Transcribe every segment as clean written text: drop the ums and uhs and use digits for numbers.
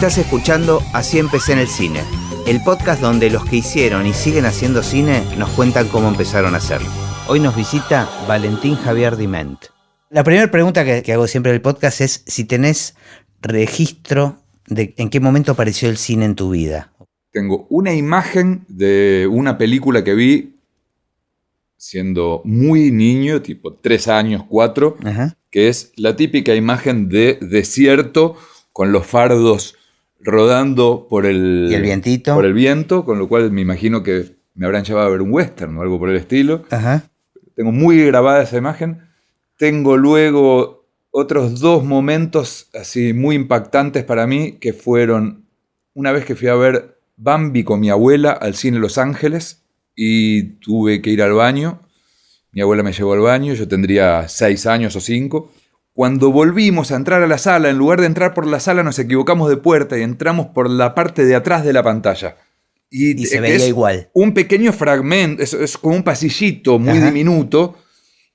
Estás escuchando Así empecé en el cine, el podcast donde los que hicieron y siguen haciendo cine nos cuentan cómo empezaron a hacerlo. Hoy nos visita Valentín Javier Diment. La primera pregunta que hago siempre del podcast es si tenés registro de en qué momento apareció el cine en tu vida. Tengo una imagen de una película que vi siendo muy niño, tipo 3 años, 4, Ajá. que es la típica imagen de desierto con los fardos rodando por el, ¿Y el vientito? por el viento, con lo cual me imagino que me habrán llevado a ver un western o algo por el estilo. Ajá. Tengo muy grabada esa imagen. Tengo luego otros 2 momentos así muy impactantes para mí, que fueron una vez que fui a ver Bambi con mi abuela al cine Los Ángeles y tuve que ir al baño. Mi abuela me llevó al baño, yo tendría 6 años o 5. Cuando volvimos a entrar a la sala, en lugar de entrar por la sala nos equivocamos de puerta y entramos por la parte de atrás de la pantalla. Y se veía igual. Un pequeño fragmento, es como un pasillito muy Ajá. diminuto.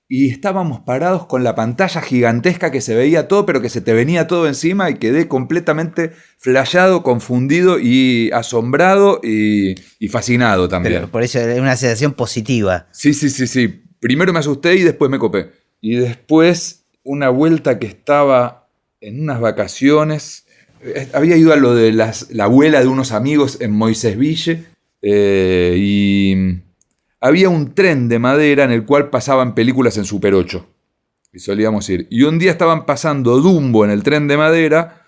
Y estábamos parados con la pantalla gigantesca que se veía todo, pero que se te venía todo encima, y quedé completamente flasheado, confundido y asombrado y fascinado también. Pero por eso es una sensación positiva. Sí. Primero me asusté y después me copé. Y después, una vuelta que estaba en unas vacaciones, había ido a lo de la abuela de unos amigos en Moisés Ville, y había un tren de madera en el cual pasaban películas en Super 8. Y solíamos ir. Y un día estaban pasando Dumbo en el tren de madera.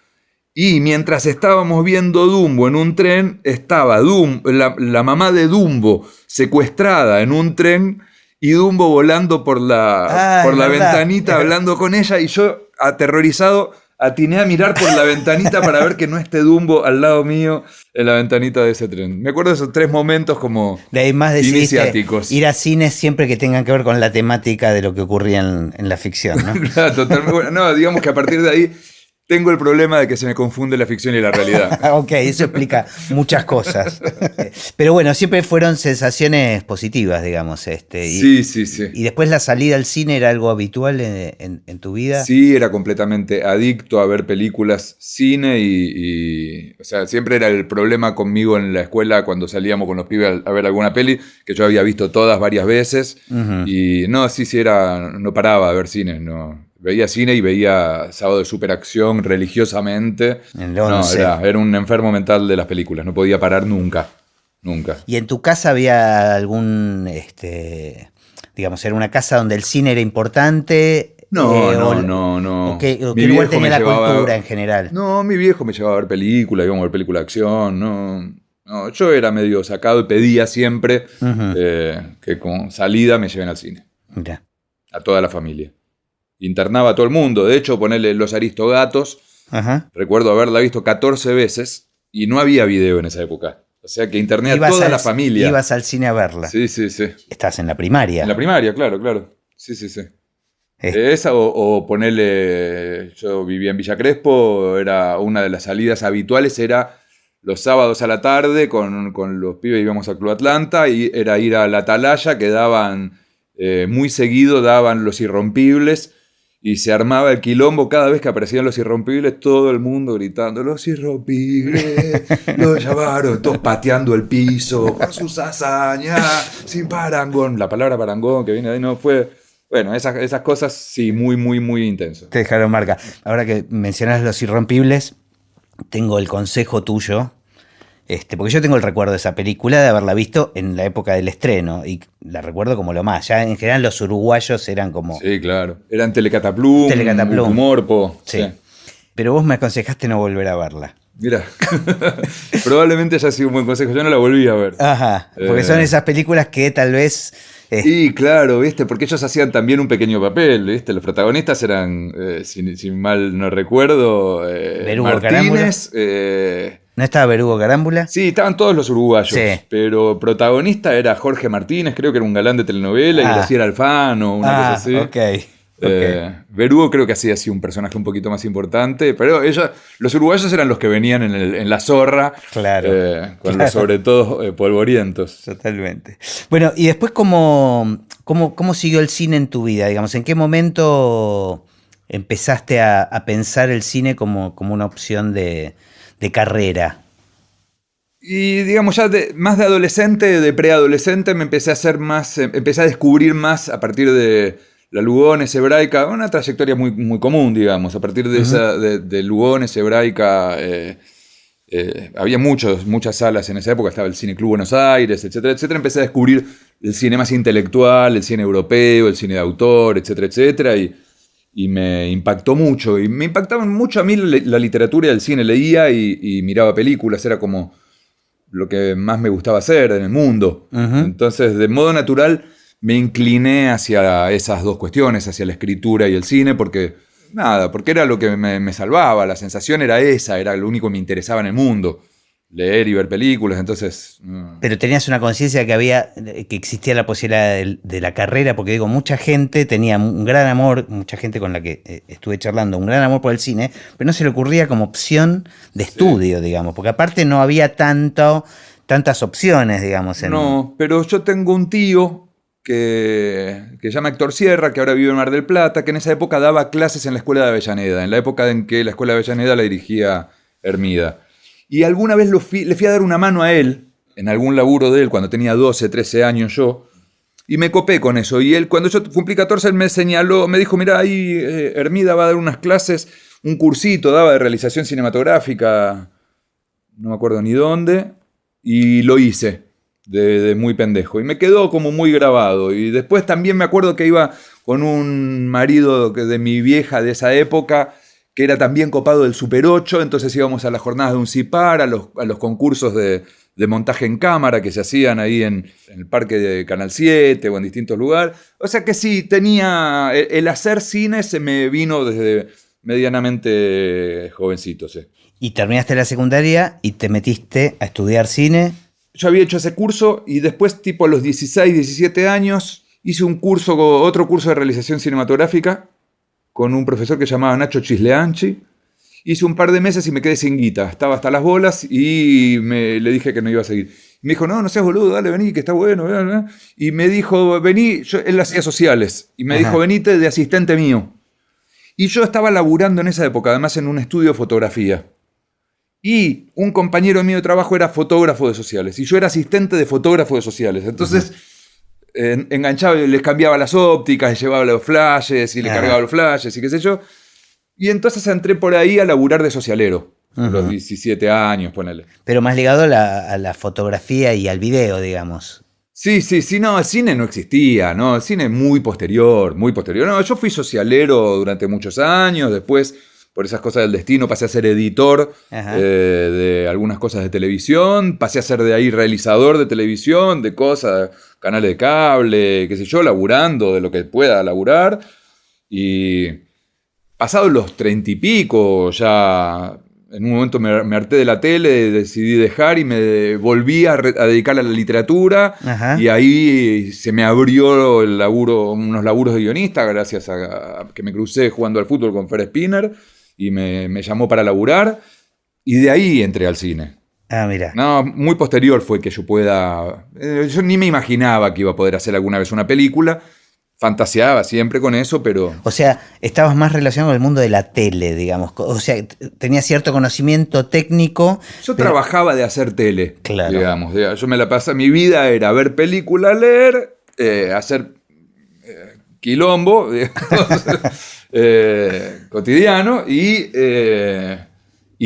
Y mientras estábamos viendo Dumbo en un tren, estaba la mamá de Dumbo secuestrada en un tren. Y Dumbo volando por la ventanita hablando con ella. Y yo, aterrorizado, atiné a mirar por la ventanita para ver que no esté Dumbo al lado mío en la ventanita de ese tren. Me acuerdo de esos 3 momentos como De ahí más iniciáticos. Ir a cines siempre que tengan que ver con la temática de lo que ocurría en la ficción, ¿no? Claro, totalmente. Bueno, no, digamos que a partir de ahí tengo el problema de que se me confunde la ficción y la realidad. Ok, eso explica muchas cosas. Pero bueno, siempre fueron sensaciones positivas, digamos. Sí. ¿Y después la salida al cine era algo habitual en tu vida? Sí, era completamente adicto a ver películas, cine o sea, siempre era el problema conmigo en la escuela cuando salíamos con los pibes a ver alguna peli, que yo había visto todas varias veces. Uh-huh. Y no, no paraba de ver cine, no. Veía cine y veía Sábado de Superacción religiosamente. El 11. No, era un enfermo mental de las películas, no podía parar nunca. ¿Y en tu casa había algún, digamos, era una casa donde el cine era importante? No. ¿O qué lugar tenía la cultura en general? No, mi viejo me llevaba a ver películas, íbamos a ver películas de acción, no, yo era medio sacado y pedía siempre Uh-huh. que con salida me lleven al cine. Mira. A toda la familia. Internaba a todo el mundo. De hecho, ponerle Los Aristogatos, Ajá. recuerdo haberla visto 14 veces y no había video en esa época. O sea que interné a toda la familia. Ibas al cine a verla. Sí. Estás en la primaria. En la primaria, claro. Sí. Esa o ponerle, yo vivía en Villa Crespo, era una de las salidas habituales, era los sábados a la tarde con los pibes íbamos a Club Atlanta y era ir a la Atalaya, que daban, muy seguido daban Los Irrompibles y se armaba el quilombo cada vez que aparecían Los Irrompibles, todo el mundo gritando Los Irrompibles, los llamaron, todos pateando el piso por sus hazañas, sin parangón, la palabra parangón que viene de ahí no fue... Bueno, esas cosas sí, muy intenso. Te dejaron marca. Ahora que mencionas Los Irrompibles, tengo el consejo tuyo, porque yo tengo el recuerdo de esa película, de haberla visto en la época del estreno, y la recuerdo como lo más. Ya en general los uruguayos eran como... Sí, claro. Eran Telecataplum, Morpo. Sí. Pero vos me aconsejaste no volver a verla. Mira, probablemente haya sido un buen consejo. Yo no la volví a ver. Ajá, porque son esas películas que tal vez... Y claro, ¿viste? Porque ellos hacían también un pequeño papel, ¿viste? Los protagonistas eran, si mal no recuerdo, Martínez. ¿No estaba Berugo Carámbula? Sí, estaban todos los uruguayos. Sí. Pero protagonista era Jorge Martínez, creo que era un galán de telenovela, y Graciela Alfano, una cosa así. Ok. Berugo creo que hacía así un personaje un poquito más importante, pero los uruguayos eran los que venían en la zorra, claro, los sobre todo polvorientos. Totalmente. Bueno, y después ¿cómo siguió el cine en tu vida? Digamos, ¿en qué momento empezaste a pensar el cine como una opción de de carrera? Y digamos, ya más de adolescente, de preadolescente, me empecé a hacer más, empecé a descubrir más a partir de la Lugones hebraica, una trayectoria muy, muy común, digamos. A partir de de Lugones hebraica, había muchas salas en esa época, estaba el Cine Club Buenos Aires, etcétera, etcétera. Empecé a descubrir el cine más intelectual, el cine europeo, el cine de autor, etcétera, etcétera, y me impactó mucho. Y me impactaban mucho a mí la literatura y el cine. Leía y miraba películas, era como lo que más me gustaba hacer en el mundo. Entonces, de modo natural, me incliné hacia esas dos cuestiones, hacia la escritura y el cine, porque era lo que me salvaba, la sensación era esa, era lo único que me interesaba en el mundo, leer y ver películas, entonces... Pero tenías una conciencia que existía la posibilidad de la carrera, porque digo, mucha gente tenía un gran amor, mucha gente con la que estuve charlando, un gran amor por el cine, pero no se le ocurría como opción de estudio, digamos, porque aparte no había tantas opciones, digamos. No, pero yo tengo un tío que se llama Héctor Sierra, que ahora vive en Mar del Plata, que en esa época daba clases en la Escuela de Avellaneda, en la época en que la Escuela de Avellaneda la dirigía Hermida. Y alguna vez le fui a dar una mano a él, en algún laburo de él, cuando tenía 12, 13 años yo, y me copé con eso. Y él, cuando yo cumplí 14, él me señaló, me dijo, mirá, ahí Hermida va a dar unas clases, un cursito daba de realización cinematográfica, no me acuerdo ni dónde, y lo hice. De muy pendejo. Y me quedó como muy grabado. Y después también me acuerdo que iba con un marido de mi vieja de esa época, que era también copado del Super 8, entonces íbamos a las jornadas de un CIPAR, a los concursos de montaje en cámara que se hacían ahí en el parque de Canal 7 o en distintos lugares. O sea que sí, tenía... El hacer cine se me vino desde medianamente jovencito, sí. Y terminaste la secundaria y te metiste a estudiar cine. Yo había hecho ese curso y después, tipo a los 16, 17 años, hice otro curso de realización cinematográfica con un profesor que se llamaba Nacho Chisleanchi. Hice un par de meses y me quedé sin guita. Estaba hasta las bolas y le dije que no iba a seguir. Me dijo, no seas boludo, dale, vení, que está bueno. Y me dijo, vení, él hacía sociales. Y me dijo, venite de asistente mío. Y yo estaba laburando en esa época, además en un estudio de fotografía. Y un compañero mío de trabajo era fotógrafo de sociales. Y yo era asistente de fotógrafo de sociales. Entonces, enganchaba y les cambiaba las ópticas, les llevaba los flashes y le cargaba los flashes y qué sé yo. Y entonces entré por ahí a laburar de socialero. A los 17 años, ponele. Pero más ligado a la fotografía y al video, digamos. Sí, no, el cine no existía, ¿no? El cine muy posterior. No, yo fui socialero durante muchos años, después... Por esas cosas del destino pasé a ser editor de algunas cosas de televisión, pasé a ser de ahí realizador de televisión, de cosas, canales de cable, qué sé yo, laburando de lo que pueda laburar. Y pasados los 30 y pico, ya en un momento me harté de la tele, decidí dejar y me volví a dedicar a la literatura. Y ahí se me abrió unos laburos de guionista gracias a que me crucé jugando al fútbol con Fer Spinner. Y me llamó para laburar, y de ahí entré al cine. Ah, mira. No, muy posterior fue que yo pueda... yo ni me imaginaba que iba a poder hacer alguna vez una película, fantaseaba siempre con eso, pero... O sea, estabas más relacionado con el mundo de la tele, digamos. O sea, tenías cierto conocimiento técnico. Yo trabajaba de hacer tele, claro. Digamos. Yo me la pasaba, mi vida era ver películas, leer, hacer quilombo, cotidiano, y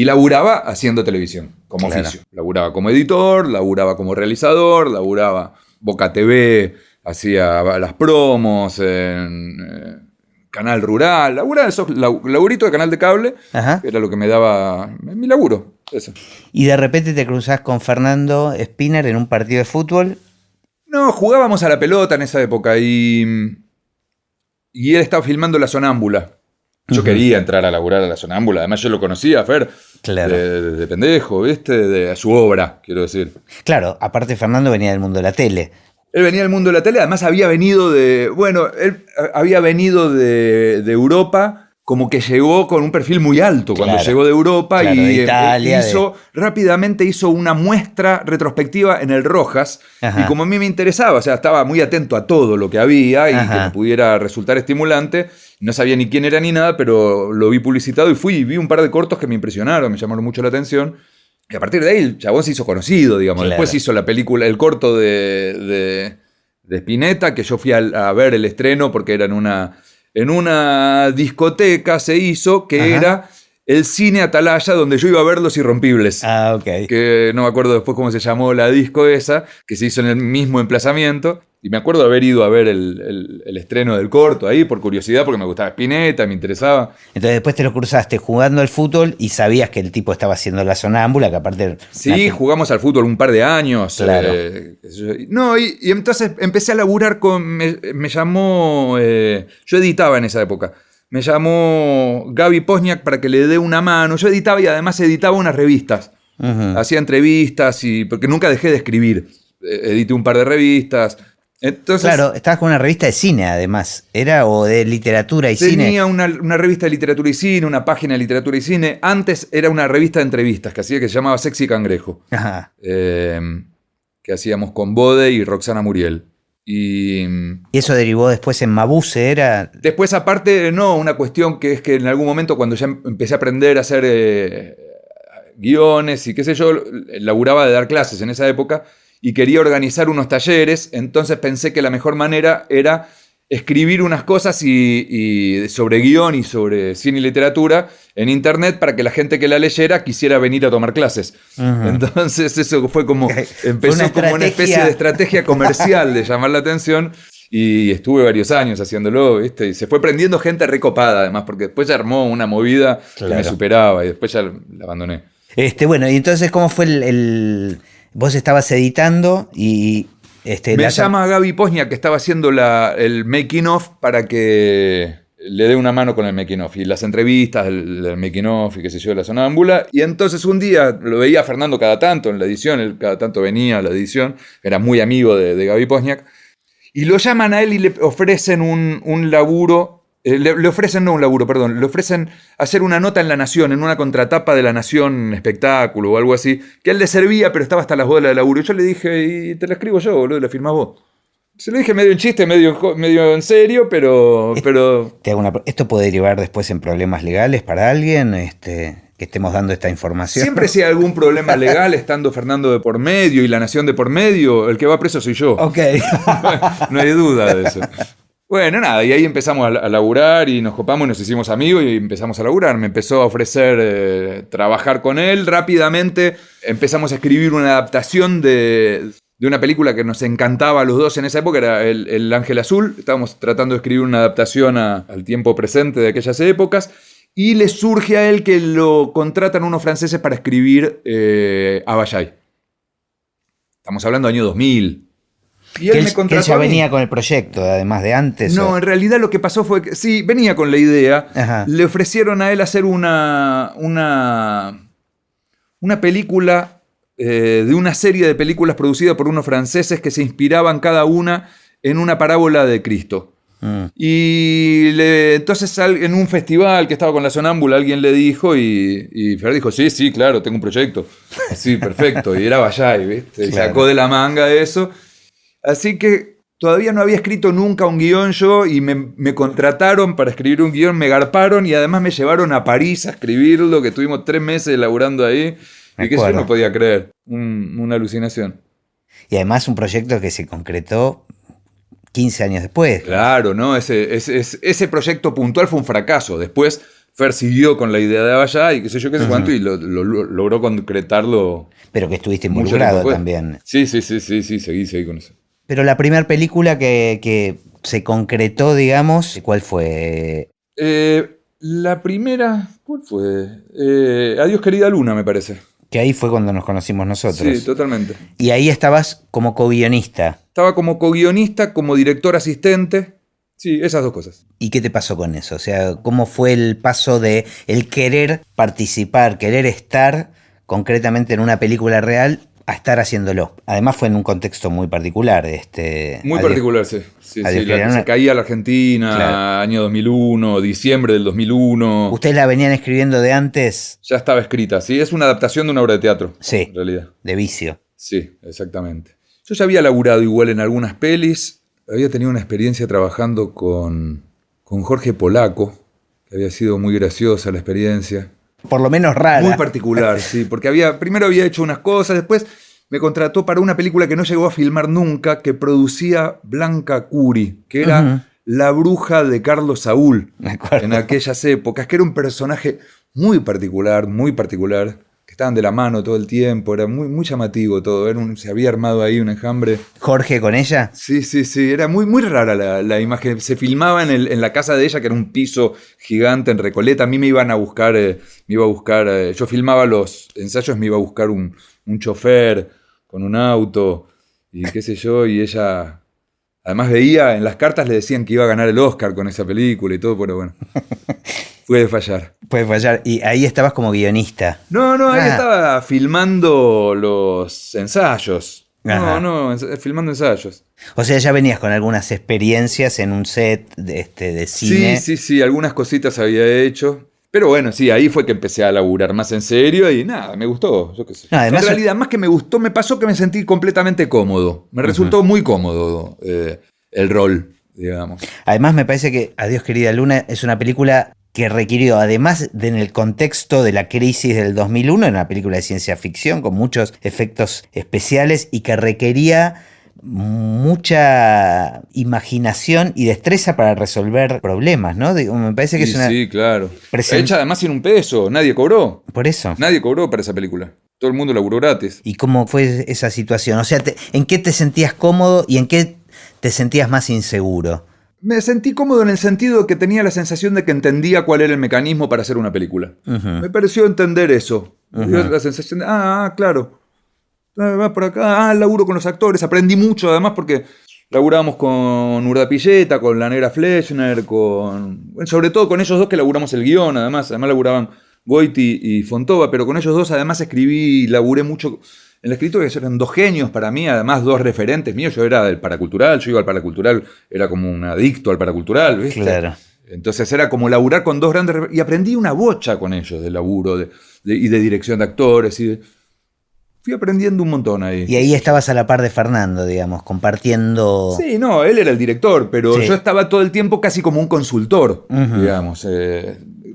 laburaba haciendo televisión, como oficio. Laburaba como editor, laburaba como realizador, laburaba Boca TV, hacía las promos en Canal Rural, laburaba esos laburitos de canal de cable, que era lo que me daba mi laburo. Eso. Y de repente te cruzás con Fernando Spinner en un partido de fútbol. No, jugábamos a la pelota en esa época y él estaba filmando La Sonámbula. Yo quería entrar a laburar a La Sonámbula. Además, yo lo conocía, a Fer, de pendejo, ¿viste? De su obra, quiero decir. Claro, aparte Fernando venía del mundo de la tele. Él venía del mundo de la tele, además había venido de Europa como que llegó con un perfil muy alto cuando llegó de Europa, y de Italia, rápidamente hizo una muestra retrospectiva en el Rojas. Ajá. Y como a mí me interesaba, o sea, estaba muy atento a todo lo que había y que me pudiera resultar estimulante. No sabía ni quién era ni nada, pero lo vi publicitado y fui y vi un par de cortos que me impresionaron, me llamaron mucho la atención. Y a partir de ahí el chabón se hizo conocido, digamos. Claro. Después hizo la película, el corto de Spinetta, que yo fui a ver el estreno porque era en una discoteca se hizo, que era el Cine Atalaya, donde yo iba a ver Los Irrompibles. Ah, ok. Que no me acuerdo después cómo se llamó la disco esa, que se hizo en el mismo emplazamiento. Y me acuerdo de haber ido a ver el estreno del corto ahí, por curiosidad, porque me gustaba Spinetta, me interesaba. Entonces después te lo cruzaste jugando al fútbol y sabías que el tipo estaba haciendo la sonámbula, que aparte... Sí, jugamos al fútbol un par de años. Claro. Y entonces empecé a laburar con... Me llamó... yo editaba en esa época. Me llamó Gaby Pozniak para que le dé una mano. Yo editaba y además editaba unas revistas. Hacía entrevistas, porque nunca dejé de escribir. Edité un par de revistas. Entonces, claro, estabas con una revista de cine además, ¿era? ¿O de literatura y cine? Tenía una revista de literatura y cine, una página de literatura y cine. Antes era una revista de entrevistas que se llamaba Sexy Cangrejo. Ajá. Que hacíamos con Bode y Roxana Muriel. Y eso derivó después en Mabuse, ¿era? Después, aparte, no, una cuestión que es que en algún momento, cuando ya empecé a aprender a hacer guiones y qué sé yo, laburaba de dar clases en esa época y quería organizar unos talleres, entonces pensé que la mejor manera era escribir unas cosas y sobre guión y sobre cine y literatura en internet para que la gente que la leyera quisiera venir a tomar clases. Entonces eso fue como, empezó como una especie de estrategia comercial de llamar la atención, y estuve varios años haciéndolo, ¿viste? Y se fue prendiendo gente recopada además, porque después ya armó una movida que me superaba y después ya la abandoné. Bueno, y entonces ¿cómo fue vos estabas editando y... me llama Gaby Pozniak, que estaba haciendo el making of para que le dé una mano con el making of y las entrevistas del making of y qué sé yo, de la sonámbula. Y entonces un día lo veía a Fernando cada tanto en la edición, él cada tanto venía a la edición, era muy amigo de Gaby Pozniak, y lo llaman a él y le ofrecen un laburo. Le ofrecen hacer una nota en La Nación, en una contratapa de La Nación espectáculo o algo así, que a él le servía, pero estaba hasta las bolas de laburo. Y yo le dije, y te la escribo yo, boludo, la firmás vos. Se lo dije medio en chiste, medio en serio, pero... ¿Esto puede derivar después en problemas legales para alguien? Que estemos dando esta información. Siempre si hay algún problema legal, estando Fernando de por medio y La Nación de por medio, el que va preso soy yo. Ok. No hay duda de eso. Bueno, nada, y ahí empezamos a laburar y nos copamos y nos hicimos amigos y empezamos a laburar. Me empezó a ofrecer trabajar con él. Rápidamente empezamos a escribir una adaptación de una película que nos encantaba a los dos en esa época, era El Ángel Azul. Estábamos tratando de escribir una adaptación al tiempo presente de aquellas épocas. Y le surge a él que lo contratan unos franceses para escribir Abashai. Estamos hablando del año 2000. Y él me contrató. ¿Que él ya venía con el proyecto, además de antes? No, en realidad lo que pasó fue que sí, venía con la idea. Ajá. Le ofrecieron a él hacer una película de una serie de películas producidas por unos franceses que se inspiraban cada una en una parábola de Cristo. Y entonces en un festival que estaba con la sonámbula alguien le dijo y Fer dijo, sí, claro, tengo un proyecto. Sí, perfecto. Y era Bayay, ¿viste? Claro. Sacó de la manga eso. Así que todavía no había escrito nunca un guión yo y me contrataron para escribir un guión, me garparon y además me llevaron a París a escribirlo, que tuvimos 3 meses laburando ahí y que yo no podía creer, una alucinación. Y además un proyecto que se concretó 15 años después. Claro, ¿no? Ese proyecto puntual fue un fracaso. Después Fer siguió con la idea de Avallá y qué sé yo, qué sé cuánto, y logró concretarlo. Pero que estuviste involucrado también. Sí, seguí con eso. Pero la primera película que se concretó, digamos, ¿cuál fue? La primera, ¿cuál fue? Adiós querida luna, me parece. Que ahí fue cuando nos conocimos nosotros. Sí, totalmente. Y ahí estabas como co-guionista. Estaba como co-guionista, como director asistente. Sí, esas 2 cosas. ¿Y qué te pasó con eso? O sea, ¿cómo fue el paso de el querer participar, querer estar concretamente en una película real a estar haciéndolo? Además fue en un contexto muy particular. Muy particular, sí. Se caía la Argentina, claro. Año 2001, diciembre del 2001. ¿Ustedes la venían escribiendo de antes? Ya estaba escrita, sí. Es una adaptación de una obra de teatro. Sí, en realidad. De Vicio. Sí, exactamente. Yo ya había laburado igual en algunas pelis. Había tenido una experiencia trabajando con Jorge Polaco, que había sido muy graciosa la experiencia. Por lo menos rara. Muy particular, sí, porque primero había hecho unas cosas, después me contrató para una película que no llegó a filmar nunca, que producía Blanca Curi, que era la bruja de Carlos Saúl en aquellas épocas, que era un personaje muy particular, que estaban de la mano todo el tiempo, era muy, muy llamativo todo, se había armado ahí un enjambre. ¿Jorge con ella? Sí, era muy, muy rara la imagen. Se filmaba en la casa de ella, que era un piso gigante en Recoleta. A mí me iba a buscar, yo filmaba los ensayos, me iba a buscar un chofer con un auto y qué sé yo, y ella... Además veía, en las cartas le decían que iba a ganar el Oscar con esa película y todo, pero bueno... Puede fallar. Y ahí estabas como guionista. No, ahí estaba filmando los ensayos. Filmando ensayos. O sea, ya venías con algunas experiencias en un set de cine. Sí, algunas cositas había hecho. Pero bueno, sí, ahí fue que empecé a laburar más en serio y nada, me gustó, yo qué sé. Además, en realidad, más que me gustó, me pasó que me sentí completamente cómodo. Me resultó muy cómodo el rol, digamos. Además, me parece que Adiós querida Luna es una película que requirió, además en el contexto de la crisis del 2001, en una película de ciencia ficción con muchos efectos especiales y que requería mucha imaginación y destreza para resolver problemas, ¿no? Me parece que es una... Sí, claro. Hecha además sin un peso, nadie cobró. Por eso. Nadie cobró para esa película. Todo el mundo laburó gratis. ¿Y cómo fue esa situación? O sea, ¿en qué te sentías cómodo y en qué te sentías más inseguro? Me sentí cómodo en el sentido de que tenía la sensación de que entendía cuál era el mecanismo para hacer una película. Me pareció entender eso. La sensación de, claro, va por acá, laburo con los actores. Aprendí mucho además porque laburamos con Urdapilleta, con la Negra Fleschner, sobre todo con ellos dos que laburamos el guión. Además laburaban Goiti y Fontova, pero con ellos dos además escribí y laburé mucho... En la escritura que eran dos genios para mí, además dos referentes míos. Yo era del Paracultural, yo iba al Paracultural, era como un adicto al Paracultural, ¿viste? Claro. Entonces era como laburar con dos grandes... Y aprendí una bocha con ellos de laburo y de dirección de actores. Fui aprendiendo un montón ahí. Y ahí estabas a la par de Fernando, digamos, compartiendo... Sí, no, él era el director, pero yo estaba todo el tiempo casi como un consultor, digamos.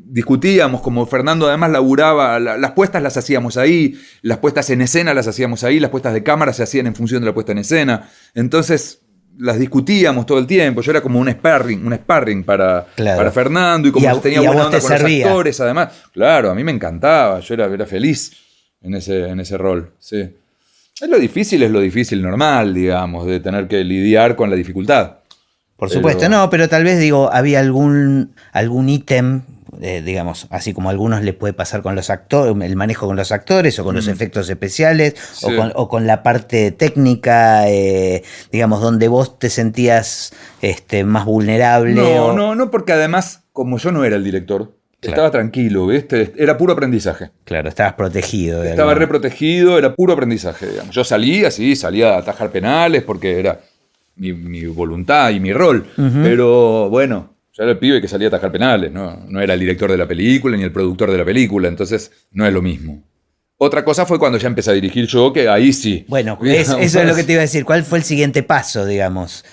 Discutíamos, como Fernando además laburaba, las puestas las hacíamos ahí, las puestas en escena las hacíamos ahí, las puestas de cámara se hacían en función de la puesta en escena. Entonces las discutíamos todo el tiempo. Yo era como un sparring para Fernando y como tenía buena onda con los actores, además. Claro, a mí me encantaba, yo era feliz en ese rol, sí. Lo difícil normal, digamos, de tener que lidiar con la dificultad. Por supuesto, pero tal vez, había algún ítem, digamos, así como a algunos les puede pasar con los actores, el manejo con los actores o con los efectos especiales, sí. o con la parte técnica, digamos, donde vos te sentías más vulnerable. No, porque además, como yo no era el director, estaba tranquilo, ¿viste? Era puro aprendizaje. Claro, estabas protegido. Estaba reprotegido, era puro aprendizaje, digamos. Yo salía a atajar penales porque era mi voluntad y mi rol, pero bueno... Yo era el pibe que salía a atajar penales, no era el director de la película ni el productor de la película, entonces no es lo mismo. Otra cosa fue cuando ya empecé a dirigir yo, que ahí sí. Bueno, eso es lo que te iba a decir. ¿Cuál fue el siguiente paso, digamos?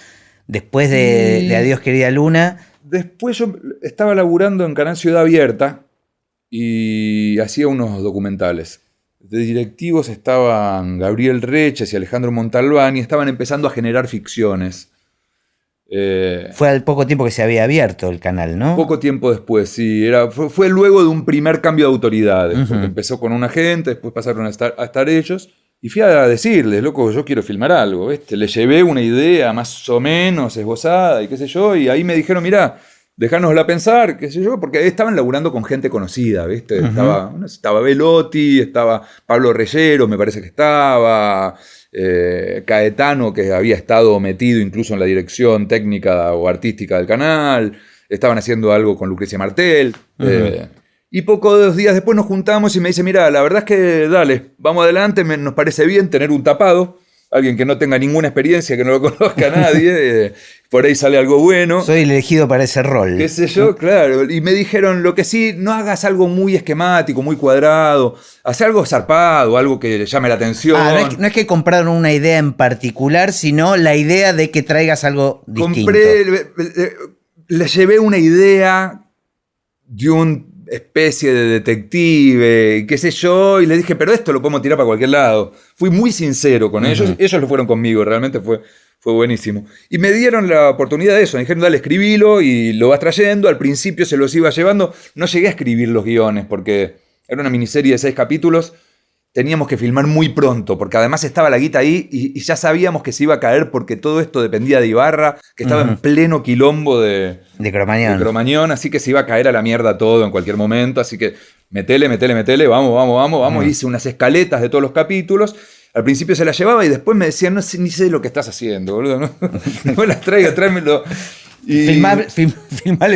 Después de Adiós querida Luna. Después yo estaba laburando en Canal Ciudad Abierta y hacía unos documentales. De directivos estaban Gabriel Reches y Alejandro Montalbán y estaban empezando a generar ficciones. Fue al poco tiempo que se había abierto el canal, ¿no? Poco tiempo después, sí. Fue luego de un primer cambio de autoridades. Porque empezó con un agente, después pasaron a estar ellos. Y fui a decirles, loco, yo quiero filmar algo. ¿Viste? Les llevé una idea más o menos esbozada y qué sé yo. Y ahí me dijeron, mirá, dejánosla pensar, qué sé yo. Porque estaban laburando con gente conocida, ¿viste? Estaba Velotti, estaba Pablo Reyero, me parece que estaba... Caetano, que había estado metido incluso en la dirección técnica o artística del canal, estaban haciendo algo con Lucrecia Martel, Y pocos días después nos juntamos y me dice, mira, la verdad es que dale, vamos adelante, nos parece bien tener un tapado, alguien que no tenga ninguna experiencia, que no lo conozca a nadie, por ahí sale algo bueno. Soy el elegido para ese rol. Qué sé yo, claro. Y me dijeron, lo que sí, no hagas algo muy esquemático, muy cuadrado, haz algo zarpado, algo que llame la atención. No es que compraron una idea en particular, sino la idea de que traigas algo distinto. Le llevé una idea de una especie de detective, qué sé yo, y le dije, pero esto lo podemos tirar para cualquier lado. Fui muy sincero con ellos, ellos lo fueron conmigo, realmente fue buenísimo. Y me dieron la oportunidad de eso, me dijeron, dale, escribilo y lo vas trayendo. Al principio se los iba llevando, no llegué a escribir los guiones porque era una miniserie de 6 capítulos, teníamos que filmar muy pronto, porque además estaba la guita ahí y ya sabíamos que se iba a caer porque todo esto dependía de Ibarra, que estaba en pleno quilombo de Cromañón, así que se iba a caer a la mierda todo en cualquier momento, así que metele, vamos. Hice unas escaletas de todos los capítulos. Al principio se las llevaba y después me decían, ni sé lo que estás haciendo, boludo, no me las traigas, tráemelo. Filmalo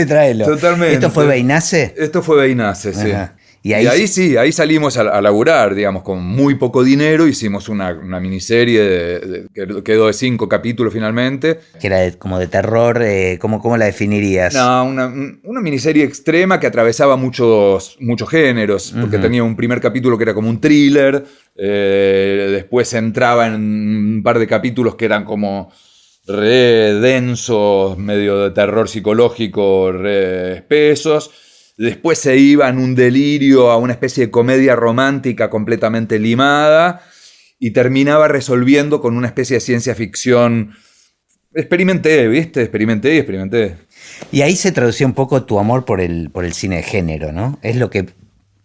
y tráelo. Totalmente. ¿Esto fue Beinace? Esto fue Beinace, sí. Ajá. Y ahí salimos a laburar, digamos, con muy poco dinero. Hicimos una miniserie que quedó de 5 capítulos finalmente. Que era como de terror, ¿cómo la definirías? No, una miniserie extrema que atravesaba muchos géneros, porque tenía un primer capítulo que era como un thriller, después entraba en un par de capítulos que eran como re densos, medio de terror psicológico, re espesos. Después se iba en un delirio a una especie de comedia romántica completamente limada y terminaba resolviendo con una especie de ciencia ficción. Experimenté. Y ahí se traducía un poco tu amor por el cine de género, ¿no? ¿Es lo que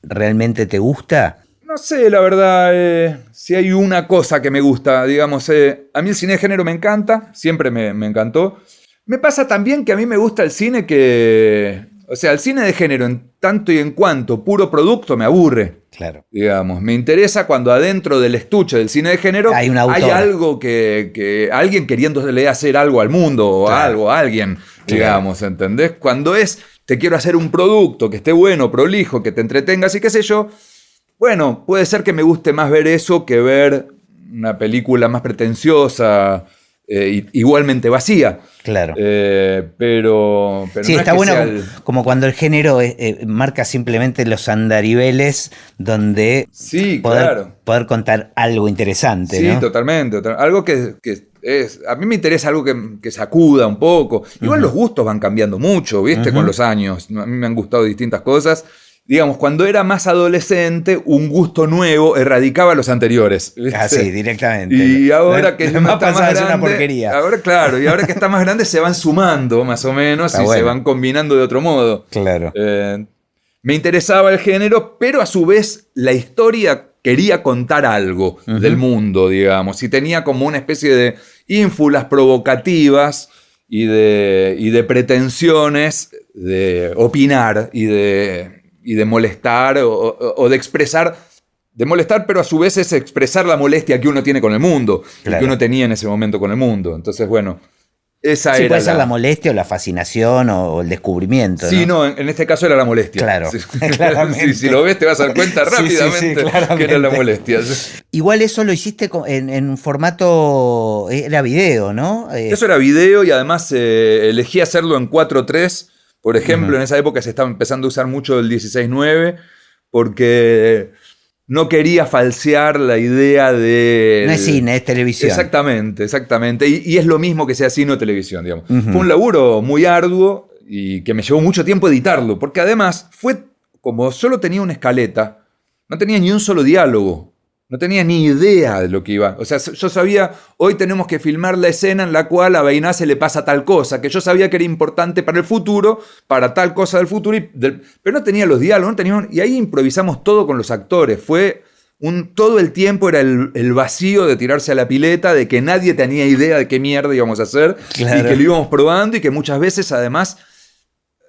realmente te gusta? No sé, la verdad, si hay una cosa que me gusta, digamos, a mí el cine de género me encanta, siempre me encantó. Me pasa también que a mí me gusta el cine que... O sea, el cine de género, en tanto y en cuanto puro producto, me aburre. Claro. Digamos, me interesa cuando adentro del estuche del cine de género hay algo que alguien queriéndole hacer algo al mundo o algo a alguien, digamos, ¿entendés? Cuando te quiero hacer un producto que esté bueno, prolijo, que te entretengas y qué sé yo, bueno, puede ser que me guste más ver eso que ver una película más pretenciosa, igualmente vacía. Claro. Pero sí, no está es bueno como cuando el género marca simplemente los andariveles donde poder contar algo interesante. Sí, ¿no? totalmente. Algo que a mí me interesa algo que sacuda un poco. Igual los gustos van cambiando mucho, ¿viste? Con los años. A mí me han gustado distintas cosas. Digamos, cuando era más adolescente, un gusto nuevo erradicaba los anteriores, ¿viste? Ah, sí, directamente. Y ahora que uno está más grande, una porquería. Ahora, claro, y ahora que está más grande se van sumando más o menos se van combinando de otro modo. Claro. Me interesaba el género, pero a su vez la historia quería contar algo del mundo, digamos, y tenía como una especie de ínfulas provocativas y de pretensiones de opinar y de molestar o de expresar, de molestar, pero a su vez es expresar la molestia que uno tiene con el mundo, que uno tenía en ese momento con el mundo. Entonces, bueno, esa era puede ser la molestia o la fascinación o el descubrimiento. Sí, no, en este caso era la molestia. Claro, sí. claramente. Si lo ves te vas a dar cuenta rápidamente que era la molestia. Igual eso lo hiciste en un formato, era video, ¿no? Eso era video y además elegí hacerlo en 4:3. Por ejemplo, en esa época se estaba empezando a usar mucho el 16:9 porque no quería falsear la idea de... No es cine, es televisión. Exactamente. Y es lo mismo que sea cine o televisión, digamos. Fue un laburo muy arduo y que me llevó mucho tiempo editarlo, porque además fue como solo tenía una escaleta, no tenía ni un solo diálogo. No tenía ni idea de lo que iba. O sea, yo sabía, hoy tenemos que filmar la escena en la cual a Beinace le pasa tal cosa, que yo sabía que era importante para el futuro, para tal cosa del futuro, pero no tenía los diálogos, y ahí improvisamos todo con los actores. Todo el tiempo era el vacío de tirarse a la pileta, de que nadie tenía idea de qué mierda íbamos a hacer, y que lo íbamos probando, y que muchas veces además...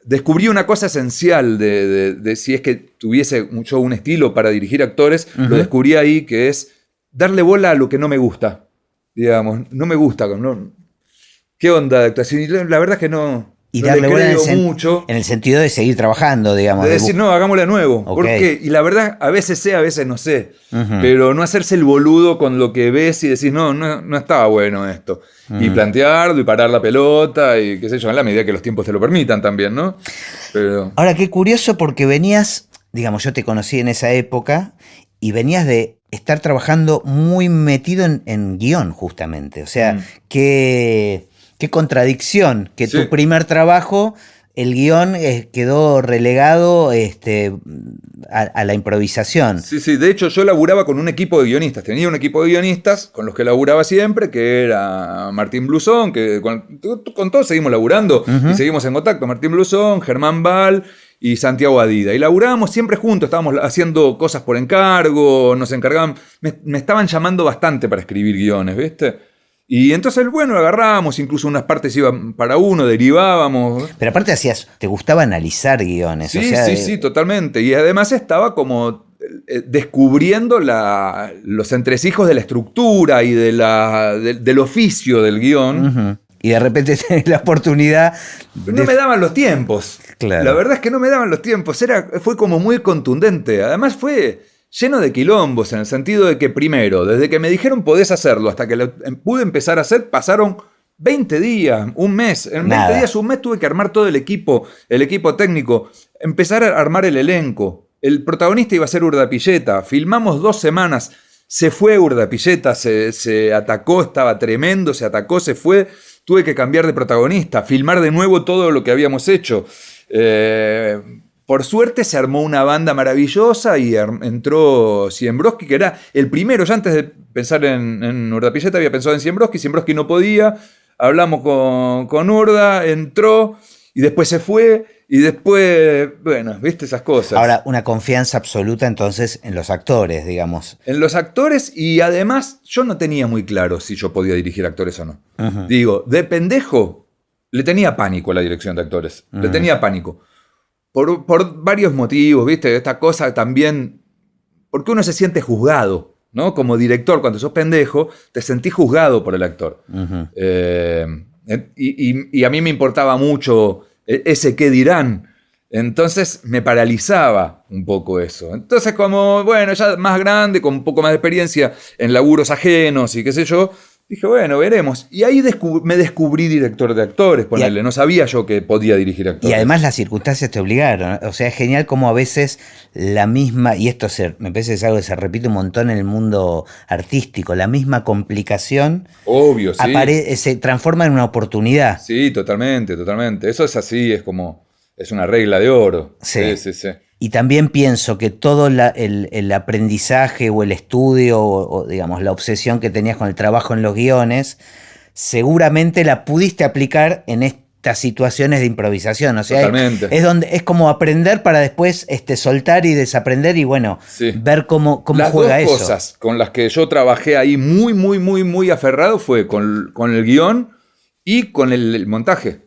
Descubrí una cosa esencial de si es que tuviese yo un estilo para dirigir actores, lo descubrí ahí, que es darle bola a lo que no me gusta. Digamos, no me gusta. ¿Qué onda de actuación? Y la verdad es que no Y no darle le bola creo mucho. En el sentido de seguir trabajando, digamos. De decir, no, hagámoslo de nuevo. Okay. ¿Por qué? Y la verdad, a veces sé, a veces no sé. Uh-huh. Pero no hacerse el boludo con lo que ves y decís, no estaba bueno esto. Uh-huh. Y plantearlo y parar la pelota y qué sé yo, en la medida que los tiempos te lo permitan también, ¿no? Pero... Ahora, qué curioso porque venías, digamos, yo te conocí en esa época y venías de estar trabajando muy metido en guión, justamente. O sea, qué contradicción que tu primer trabajo, el guión quedó relegado a la improvisación. Sí, de hecho yo laburaba con un equipo de guionistas, tenía un equipo de guionistas con los que laburaba siempre, que era Martín Blusón, que con todos seguimos laburando y seguimos en contacto, Martín Blusón, Germán Bal y Santiago Adida, y laburábamos siempre juntos, estábamos haciendo cosas por encargo, nos encargaban, me estaban llamando bastante para escribir guiones, ¿viste? Y entonces, bueno, agarrábamos, incluso unas partes iban para uno, derivábamos. Pero aparte te gustaba analizar guiones. Sí, o sea, sí, totalmente. Y además estaba como descubriendo los entresijos de la estructura y del oficio del guión. Uh-huh. Y de repente tenés la oportunidad. No me daban los tiempos. Claro. La verdad es que no me daban los tiempos. Fue como muy contundente. Además fue lleno de quilombos, en el sentido de que primero, desde que me dijeron podés hacerlo hasta que lo pude empezar a hacer, pasaron 20 días, un mes. En 20 días, un mes tuve que armar todo el equipo técnico, empezar a armar el elenco. El protagonista iba a ser Urdapilleta, filmamos 2 semanas, se fue Urdapilleta, se atacó, estaba tremendo, se atacó, se fue, tuve que cambiar de protagonista, filmar de nuevo todo lo que habíamos hecho. Por suerte se armó una banda maravillosa y entró Ciembroski, que era el primero. Yo antes de pensar en Urdapilleta había pensado en Ciembroski no podía. Hablamos con Urda, entró y después se fue. Y después, bueno, viste esas cosas. Ahora, una confianza absoluta entonces en los actores, digamos. En los actores, y además yo no tenía muy claro si yo podía dirigir actores o no. Uh-huh. Digo, de pendejo le tenía pánico a la dirección de actores. Uh-huh. Le tenía pánico. Por varios motivos, ¿viste? Esta cosa también, porque uno se siente juzgado, ¿no? Como director, cuando sos pendejo, te sentís juzgado por el actor. Uh-huh. Y a mí me importaba mucho ese qué dirán. Entonces me paralizaba un poco eso. Entonces como, bueno, ya más grande, con un poco más de experiencia en laburos ajenos y qué sé yo, dije, bueno, veremos. Y ahí me descubrí director de actores, ponele. No sabía yo que podía dirigir actores. Y además las circunstancias te obligaron. O sea, es genial como a veces la misma, y esto me parece que es algo que se repite un montón en el mundo artístico, la misma complicación obvio, sí. Se transforma en una oportunidad. Sí, totalmente. Eso es así, es una regla de oro. Sí. Y también pienso que todo el aprendizaje o el estudio o digamos la obsesión que tenías con el trabajo en los guiones, seguramente la pudiste aplicar en estas situaciones de improvisación. O sea, totalmente. Es como aprender para después soltar y desaprender y bueno, ver cómo juega eso. Las dos cosas con las que yo trabajé ahí muy aferrado fue con el guión y con el montaje.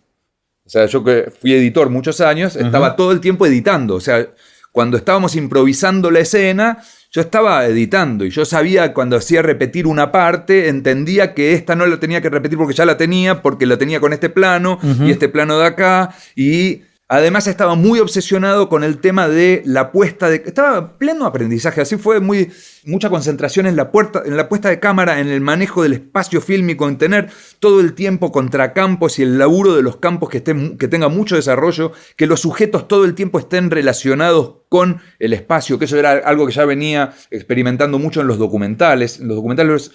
O sea, yo que fui editor muchos años, estaba todo el tiempo editando. O sea, cuando estábamos improvisando la escena, yo estaba editando y yo sabía cuando hacía repetir una parte, entendía que esta no la tenía que repetir porque ya la tenía, porque la tenía con este plano y este plano de acá. Y además estaba muy obsesionado con el tema de la puesta de... Estaba pleno aprendizaje, así fue mucha concentración en la puesta de cámara, en el manejo del espacio fílmico, en tener todo el tiempo contracampos y el laburo de los campos que tenga mucho desarrollo, que los sujetos todo el tiempo estén relacionados con el espacio, que eso era algo que ya venía experimentando mucho en los documentales. En los documentales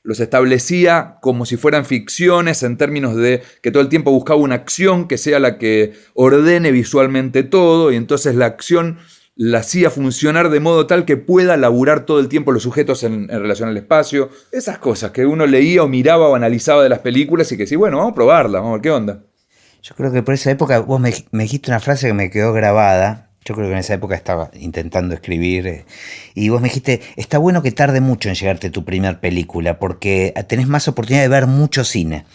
los establecía como si fueran ficciones en términos de que todo el tiempo buscaba una acción que sea la que ordene visualmente todo y entonces la acción la hacía funcionar de modo tal que pueda laburar todo el tiempo los sujetos en relación al espacio. Esas cosas que uno leía o miraba o analizaba de las películas y que sí, bueno, vamos a probarla, vamos a ver qué onda. Yo creo que por esa época vos me dijiste una frase que me quedó grabada. Yo creo que en esa época estaba intentando escribir y vos me dijiste, está bueno que tarde mucho en llegarte tu primer película porque tenés más oportunidad de ver mucho cine.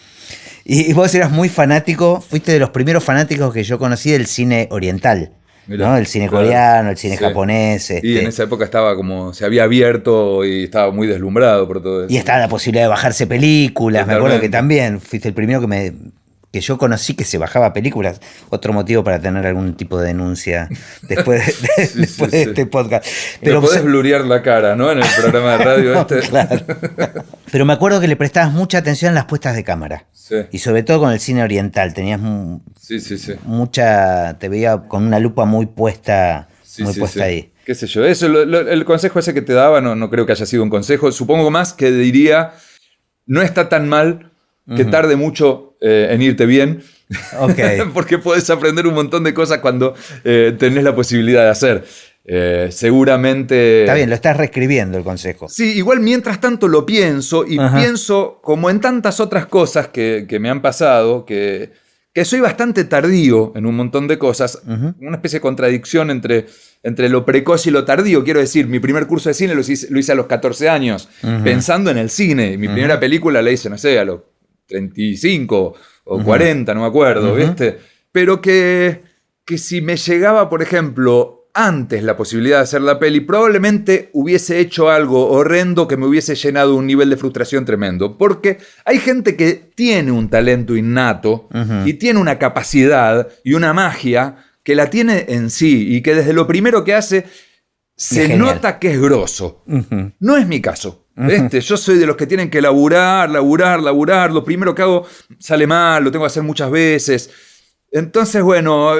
Y vos eras muy fanático, fuiste de los primeros fanáticos que yo conocí del cine oriental. Mirá, ¿no? El cine coreano, el cine japonés. Y en esa época estaba como, se había abierto y estaba muy deslumbrado por todo eso. Y estaba la posibilidad de bajarse películas. Totalmente. Me acuerdo que también fuiste el primero que que yo conocí que se bajaba películas. Otro motivo para tener algún tipo de denuncia después de este podcast. Pero podés blurear la cara, ¿no? En el programa de radio este. Claro. Pero me acuerdo que le prestabas mucha atención a las puestas de cámara. Sí. Y sobre todo con el cine oriental. Tenías mucha... Te veía con una lupa muy puesta, ahí. Qué sé yo. Eso, el consejo ese que te daba no creo que haya sido un consejo. Supongo más que diría, no está tan mal que tarde mucho en irte bien. Okay. Porque podés aprender un montón de cosas cuando tenés la posibilidad de hacer. Seguramente... Está bien, lo estás reescribiendo el consejo. Sí, igual mientras tanto lo pienso y pienso como en tantas otras cosas que me han pasado, que soy bastante tardío en un montón de cosas, una especie de contradicción entre lo precoz y lo tardío. Quiero decir, mi primer curso de cine lo hice a los 14 años, pensando en el cine. Mi primera película la hice, no sé, a los 35 o 40, no me acuerdo, ¿viste? Pero que si me llegaba, por ejemplo, antes la posibilidad de hacer la peli, probablemente hubiese hecho algo horrendo que me hubiese llenado un nivel de frustración tremendo. Porque hay gente que tiene un talento innato y tiene una capacidad y una magia que la tiene en sí y que desde lo primero que hace se nota que es grosso. No es mi caso. Yo soy de los que tienen que laburar. Lo primero que hago sale mal, lo tengo que hacer muchas veces. Entonces, bueno,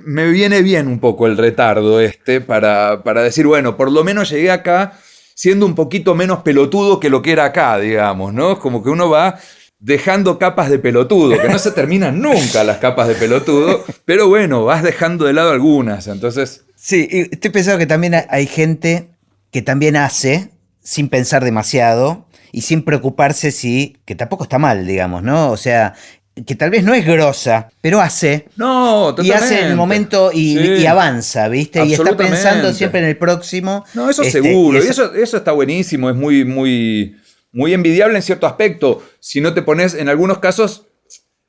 me viene bien un poco el retardo para decir, bueno, por lo menos llegué acá siendo un poquito menos pelotudo que lo que era acá, digamos, ¿no? Es como que uno va dejando capas de pelotudo, que no se terminan nunca las capas de pelotudo, pero bueno, vas dejando de lado algunas, entonces... Sí, y estoy pensando que también hay gente que también hace sin pensar demasiado y sin preocuparse que tampoco está mal, digamos, ¿no? O sea... que tal vez no es grosa, pero hace. No, totalmente. Y hace en el momento y avanza, ¿viste? Y está pensando siempre en el próximo. No, eso seguro. Y eso está buenísimo, es muy, muy, muy envidiable en cierto aspecto. Si no te pones, en algunos casos,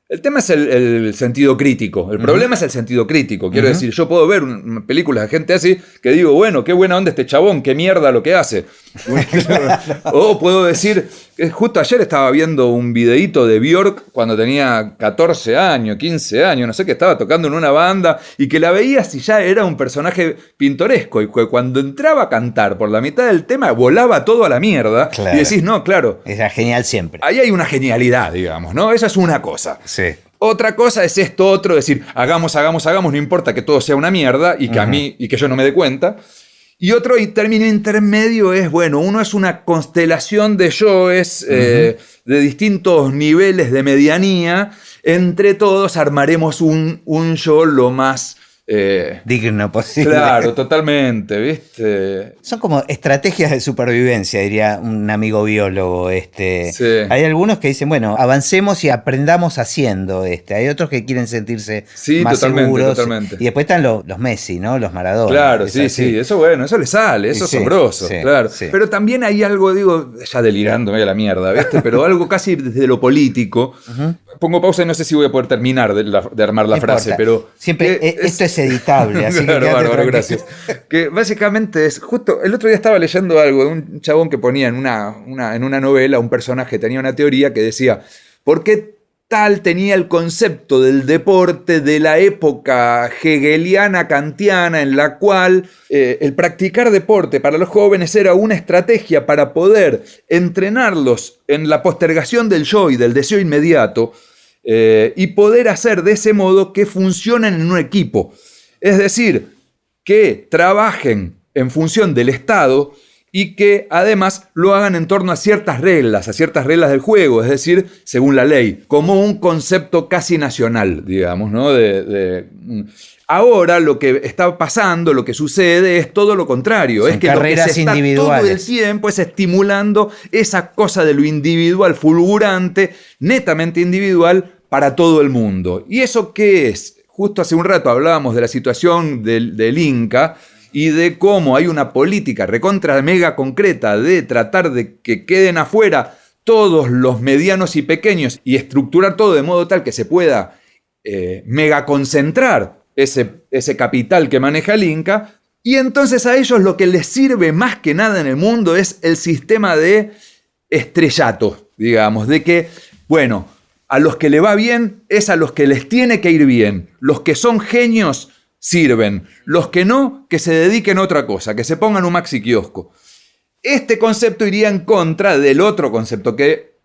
el tema es el sentido crítico. El problema es el sentido crítico. Quiero decir, yo puedo ver películas de gente así que digo, bueno, qué buena onda este chabón, qué mierda lo que hace. O puedo decir, justo ayer estaba viendo un videíto de Björk cuando tenía 14 años, 15 años, no sé, que estaba tocando en una banda y que la veías y ya era un personaje pintoresco y que cuando entraba a cantar por la mitad del tema volaba todo a la mierda. Claro. Y decís, no, claro. Era genial siempre. Ahí hay una genialidad, digamos, ¿no? Esa es una cosa. Sí. Otra cosa es esto otro, decir, hagamos, no importa que todo sea una mierda y que a mí y que yo no me dé cuenta. Y otro término intermedio es, bueno, uno es una constelación de yoes de distintos niveles de medianía. Entre todos armaremos un yo lo más... digno posible. Claro, totalmente, ¿viste? Son como estrategias de supervivencia, diría un amigo biólogo. Sí. Hay algunos que dicen, bueno, avancemos y aprendamos haciendo. Hay otros que quieren sentirse más seguros. Totalmente. Y después están los Messi, ¿no? Los Maradona. Claro, sí, eso bueno, eso le sale, eso es asombroso, claro. Sí. Pero también hay algo, digo, ya delirándome a la mierda, ¿viste? Pero algo casi desde lo político. Pongo pausa y no sé si voy a poder terminar de armar la frase, pero... Siempre, esto es editable, así claro, que bárbaro, gracias. Que básicamente es, justo el otro día estaba leyendo algo de un chabón que ponía en una novela, un personaje tenía una teoría que decía, ¿por qué tal tenía el concepto del deporte de la época hegeliana, kantiana, en la cual el practicar deporte para los jóvenes era una estrategia para poder entrenarlos en la postergación del yo y del deseo inmediato y poder hacer de ese modo que funcionen en un equipo? Es decir, que trabajen en función del Estado y que además lo hagan en torno a ciertas reglas del juego, es decir, según la ley, como un concepto casi nacional, digamos, ¿no? Ahora lo que está pasando, lo que sucede es todo lo contrario. Son es que carreras lo que se está individuales. todo el tiempo es estimulando esa cosa de lo individual, fulgurante, netamente individual para todo el mundo. ¿Y eso qué es? Justo hace un rato hablábamos de la situación del Inca y de cómo hay una política recontra mega concreta de tratar de que queden afuera todos los medianos y pequeños y estructurar todo de modo tal que se pueda mega concentrar ese capital que maneja el Inca. Y entonces a ellos lo que les sirve más que nada en el mundo es el sistema de estrellato, digamos, de que, bueno, a los que le va bien es a los que les tiene que ir bien. Los que son genios sirven. Los que no, que se dediquen a otra cosa, que se pongan un maxi kiosco. Este concepto iría en contra del otro concepto que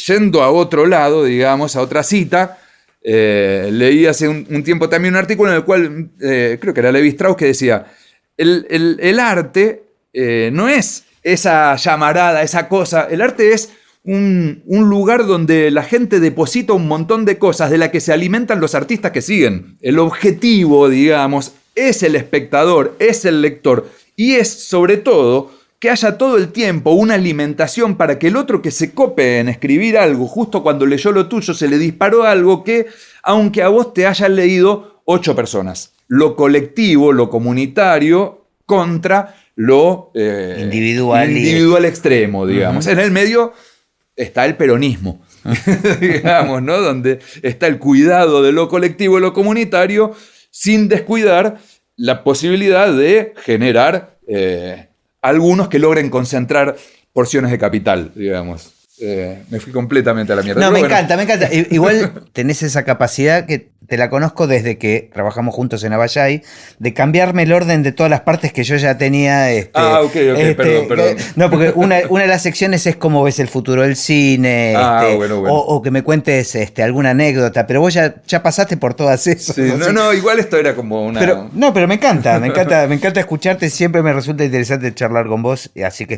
yendo a otro lado, digamos, a otra cita, leí hace un tiempo también un artículo en el cual, creo que era Levi Strauss, que decía, el arte no es esa llamarada, esa cosa, el arte es un lugar donde la gente deposita un montón de cosas de las que se alimentan los artistas que siguen. El objetivo, digamos, es el espectador, es el lector, y es sobre todo que haya todo el tiempo una alimentación para que el otro que se cope en escribir algo, justo cuando leyó lo tuyo, se le disparó algo que, aunque a vos te hayan leído 8 personas. Lo colectivo, lo comunitario, contra lo individual extremo, digamos. En el medio está el peronismo, digamos, ¿no? Donde está el cuidado de lo colectivo y lo comunitario, sin descuidar la posibilidad de generar algunos que logren concentrar porciones de capital, digamos. Me fui completamente a la mierda. No, me encanta. Igual tenés esa capacidad que te la conozco desde que trabajamos juntos en Avallay, de cambiarme el orden de todas las partes que yo ya tenía. Ok, perdón. No, porque una de las secciones es cómo ves el futuro del cine, bueno. O que me cuentes alguna anécdota, pero vos ya pasaste por todas esas. Sí, no, igual esto era como una... Pero me encanta escucharte, siempre me resulta interesante charlar con vos, así que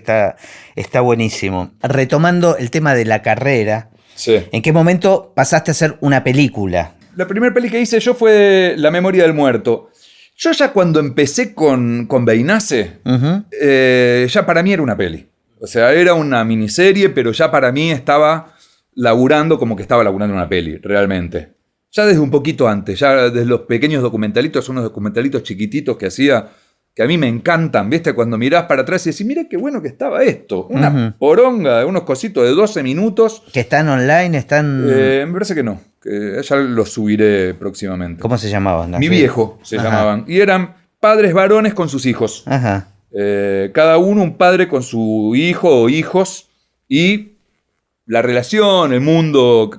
está buenísimo. Retomando el tema de la carrera, sí. ¿En qué momento pasaste a hacer una película? La primera peli que hice yo fue La memoria del muerto. Yo ya cuando empecé con Beinace, ya para mí era una peli. O sea, era una miniserie, pero ya para mí estaba laburando como que estaba laburando una peli, realmente. Ya desde un poquito antes, ya desde los pequeños documentalitos, unos documentalitos chiquititos que hacía, que a mí me encantan, ¿viste? Cuando mirás para atrás y decís, mira qué bueno que estaba esto. Una poronga, unos cositos de 12 minutos. ¿Que están online? Me parece que no, que ya los subiré próximamente. ¿Cómo se llamaban? Mi viejo se llamaban. Y eran padres varones con sus hijos. Ajá. Cada uno un padre con su hijo o hijos y la relación, el mundo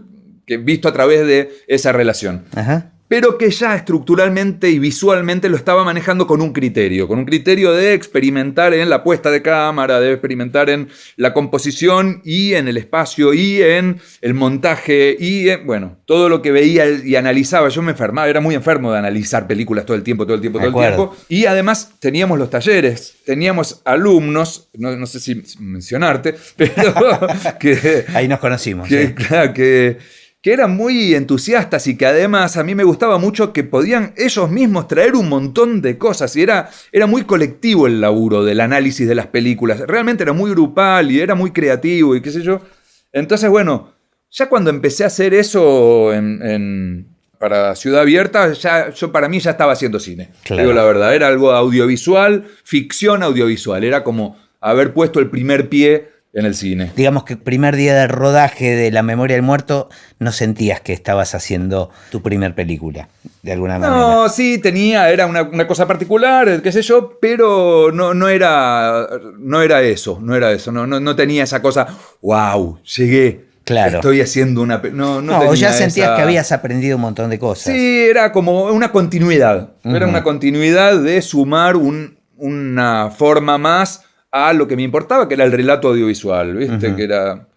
que visto a través de esa relación. Ajá. Pero que ya estructuralmente y visualmente lo estaba manejando con un criterio de experimentar en la puesta de cámara, de experimentar en la composición y en el espacio y en el montaje y en, bueno, todo lo que veía y analizaba. Yo me enfermaba, era muy enfermo de analizar películas todo el tiempo. Y además teníamos los talleres, teníamos alumnos, no sé si mencionarte, pero que... Ahí nos conocimos. Claro, que eran muy entusiastas y que además a mí me gustaba mucho que podían ellos mismos traer un montón de cosas y era muy colectivo el laburo del análisis de las películas, realmente era muy grupal y era muy creativo y qué sé yo. Entonces, bueno, ya cuando empecé a hacer eso para Ciudad Abierta, para mí ya estaba haciendo cine. Claro. Digo la verdad, era algo audiovisual, ficción audiovisual, era como haber puesto el primer pie en el cine. Digamos que el primer día de rodaje de La memoria del muerto no sentías que estabas haciendo tu primer película, de alguna manera. No, sí, era una cosa particular, qué sé yo, pero no era eso, no tenía esa cosa, wow, llegué, claro. Estoy haciendo una... No, ya sentías que habías aprendido un montón de cosas. Sí, era como una continuidad, era una continuidad de sumar una forma más a lo que me importaba, que era el relato audiovisual, ¿viste? Que era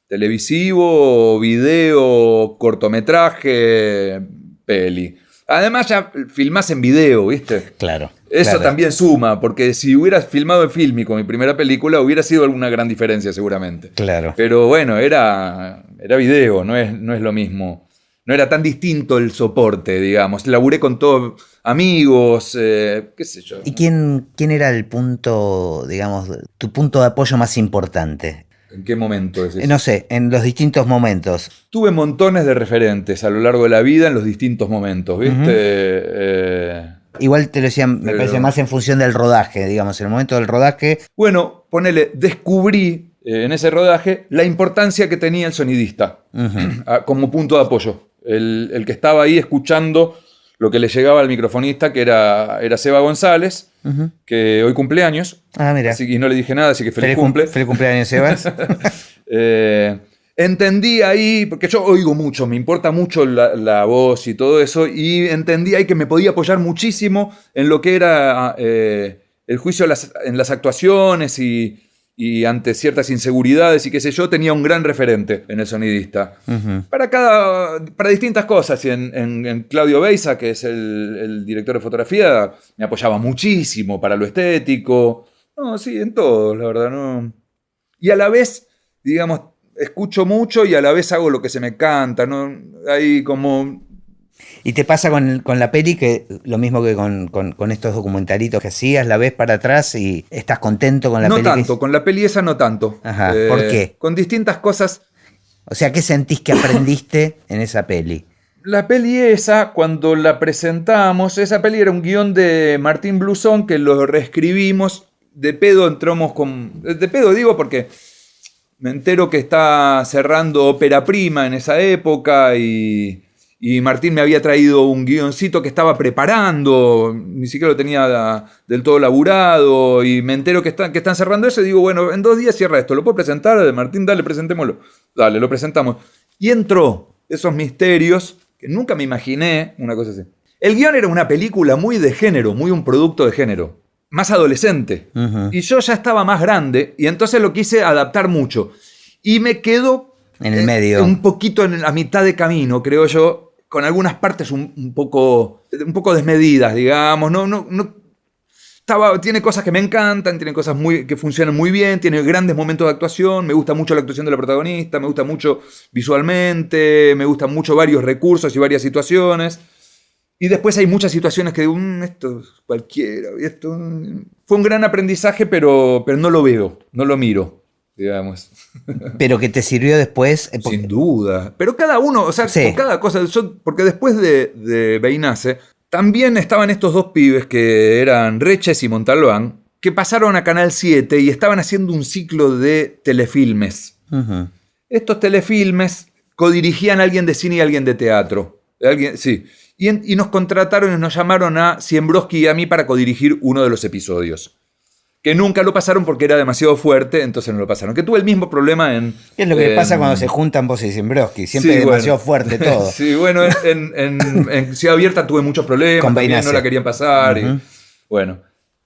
televisivo, video, cortometraje, peli. Además ya filmás en video, ¿viste? Claro. Eso también suma, porque si hubieras filmado en Fílmico mi primera película, hubiera sido alguna gran diferencia seguramente. Claro. Pero bueno, era video, no es lo mismo. No era tan distinto el soporte, digamos. Laburé con todos amigos, qué sé yo. ¿Y quién era el punto, digamos, tu punto de apoyo más importante? ¿En qué momento es eso? No sé, en los distintos momentos. Tuve montones de referentes a lo largo de la vida en los distintos momentos, ¿viste? Igual te lo decía, me parece más en función del rodaje, digamos, en el momento del rodaje. Bueno, descubrí en ese rodaje la importancia que tenía el sonidista como punto de apoyo. El que estaba ahí escuchando lo que le llegaba al microfonista, que era Seba González, que hoy cumpleaños. Ah, mira. Y no le dije nada, así que feliz cumple. Feliz cumpleaños, Sebas. entendí ahí, porque yo oigo mucho, me importa mucho la voz y todo eso, y entendí ahí que me podía apoyar muchísimo en lo que era el juicio en las actuaciones y ante ciertas inseguridades y qué sé yo, tenía un gran referente en el sonidista. Ujú. Para distintas cosas. Y en Claudio Beiza, que es el director de fotografía, me apoyaba muchísimo para lo estético. No, sí, en todo, la verdad, ¿no? Y a la vez, digamos, escucho mucho y a la vez hago lo que se me canta, ¿no? Hay como... ¿Y te pasa con la peli que lo mismo que con estos documentalitos que hacías, la ves para atrás y estás contento con la No peli? tanto, con la peli esa no tanto. Ajá, ¿por qué? Con distintas cosas. O sea, ¿qué sentís que aprendiste en esa peli? La peli esa, cuando la presentamos, esa peli era un guión de Martín Blusón que lo reescribimos. De pedo entramos con... De pedo digo porque me entero que está cerrando Ópera Prima en esa época y Martín me había traído un guioncito que estaba preparando, ni siquiera lo tenía del todo laburado, y me entero que están cerrando eso y digo, bueno, en 2 días cierra esto, ¿lo puedo presentar? Martín, dale, presentémoslo. Dale, lo presentamos. Y entró esos misterios que nunca me imaginé, una cosa así. El guión era una película muy de género, muy un producto de género, más adolescente. Ujú. Y yo ya estaba más grande y entonces lo quise adaptar mucho. Y me quedo En el medio. un poquito a mitad de camino, creo yo, con algunas partes un poco desmedidas, digamos. Tiene cosas que me encantan, tiene cosas que funcionan muy bien, tiene grandes momentos de actuación, me gusta mucho la actuación de la protagonista, me gusta mucho visualmente, me gustan mucho varios recursos y varias situaciones. Y después hay muchas situaciones que digo, esto es cualquiera, esto fue un gran aprendizaje, pero no lo veo, no lo miro, digamos. Pero que te sirvió después. Sin duda. Pero cada uno, o sea, Sí. con cada cosa. Porque después de Beinace, también estaban estos 2 pibes que eran Reches y Montalbán, que pasaron a Canal 7 y estaban haciendo un ciclo de telefilmes. Ujú. Estos telefilmes codirigían a alguien de cine y a alguien de teatro. Sí. Y nos contrataron y nos llamaron a Siembroski y a mí para codirigir uno de los episodios. Que nunca lo pasaron porque era demasiado fuerte, entonces no lo pasaron. Que tuve el mismo problema en... ¿Qué es lo que pasa cuando se juntan vos y Siembroski? Siempre Sí, es demasiado bueno. fuerte todo. Sí, bueno, en Ciudad Abierta tuve muchos problemas, Con también Beinace. no la querían pasar. Ujú. Y, bueno,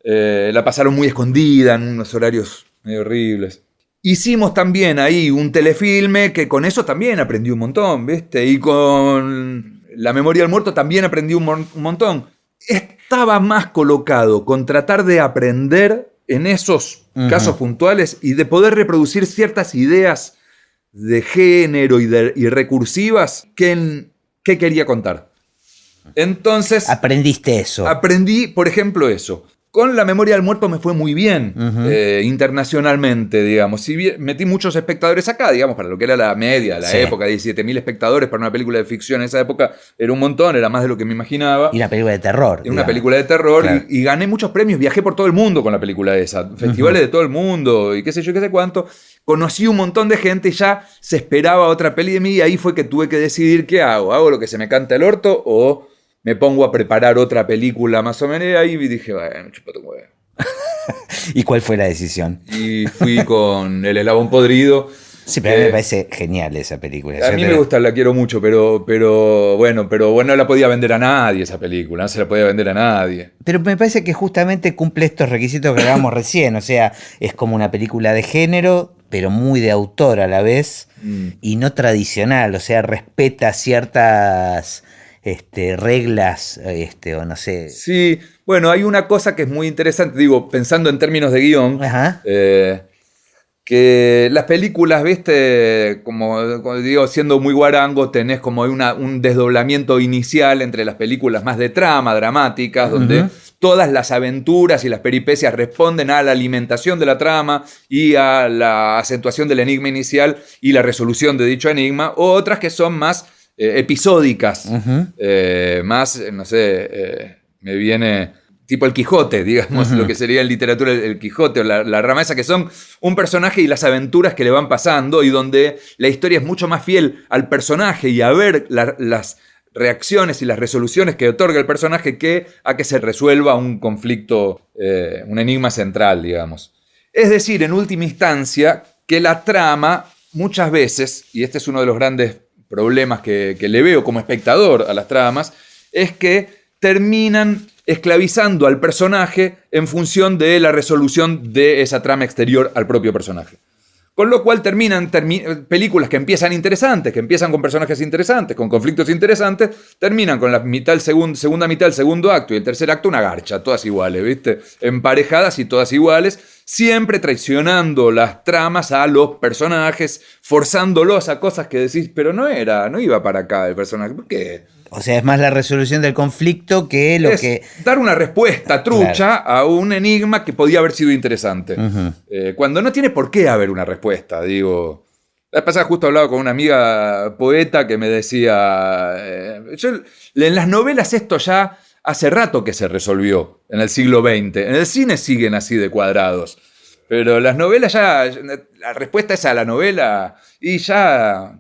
la pasaron muy escondida en unos horarios medio horribles. Hicimos también ahí un telefilme que con eso también aprendí un montón, ¿viste? Y con La Memoria del Muerto también aprendí un montón. Estaba más colocado con tratar de aprender en esos casos puntuales y de poder reproducir ciertas ideas de género y recursivas que en qué quería contar. Entonces, Aprendiste eso. aprendí, por ejemplo, eso. Con La Memoria del Muerto me fue muy bien, internacionalmente, digamos. Si bien metí muchos espectadores acá, digamos, para lo que era la media, la Sí. época, 17.000 espectadores para una película de ficción en esa época era un montón, era más de lo que me imaginaba. Y una película de terror. Una digamos. película de terror, Claro. y gané muchos premios, viajé por todo el mundo con la película esa, festivales de todo el mundo y qué sé yo, qué sé cuánto. Conocí un montón de gente y ya se esperaba otra peli de mí y ahí fue que tuve que decidir qué hago. ¿Hago lo que se me canta el orto o me pongo a preparar otra película más o menos? Y ahí dije, bueno, chupate un huevo. ¿Y cuál fue la decisión? Y fui con El Eslabón Podrido. Sí, pero a mí me parece genial esa película. A mí me gusta, la quiero mucho, pero bueno, no la podía vender a nadie esa película, no se la podía vender a nadie. Pero me parece que justamente cumple estos requisitos que hablábamos recién. O sea, es como una película de género, pero muy de autor a la vez. Y no tradicional. O sea, respeta ciertas reglas, o no sé. Sí, bueno, hay una cosa que es muy interesante, digo, pensando en términos de guión, Ajá. que las películas, viste, como digo, siendo muy guarango, tenés como un desdoblamiento inicial entre las películas más de trama, dramáticas, donde todas las aventuras y las peripecias responden a la alimentación de la trama y a la acentuación del enigma inicial y la resolución de dicho enigma, o otras que son más episódicas, más, no sé, me viene tipo el Quijote, digamos, lo que sería en literatura el Quijote, o la rama esa, que son un personaje y las aventuras que le van pasando, y donde la historia es mucho más fiel al personaje y a ver las reacciones y las resoluciones que otorga el personaje que a que se resuelva un conflicto, un enigma central, digamos. Es decir, en última instancia, que la trama muchas veces, y este es uno de los grandes problemas que le veo como espectador a las tramas, es que terminan esclavizando al personaje en función de la resolución de esa trama exterior al propio personaje. Con lo cual terminan películas que empiezan interesantes, que empiezan con personajes interesantes, con conflictos interesantes, terminan con la segunda mitad del segundo acto y el tercer acto una garcha, todas iguales, ¿viste? Emparejadas y todas iguales, siempre traicionando las tramas a los personajes, forzándolos a cosas que decís, pero no iba para acá el personaje, ¿por qué? O sea, es más la resolución del conflicto que lo que... dar una respuesta trucha a un enigma que podía haber sido interesante. Cuando no tiene por qué haber una respuesta, digo... La vez pasada justo hablaba con una amiga poeta que me decía... en las novelas esto ya hace rato que se resolvió, en el siglo XX. En el cine siguen así de cuadrados. Pero las novelas ya... La respuesta es a la novela y ya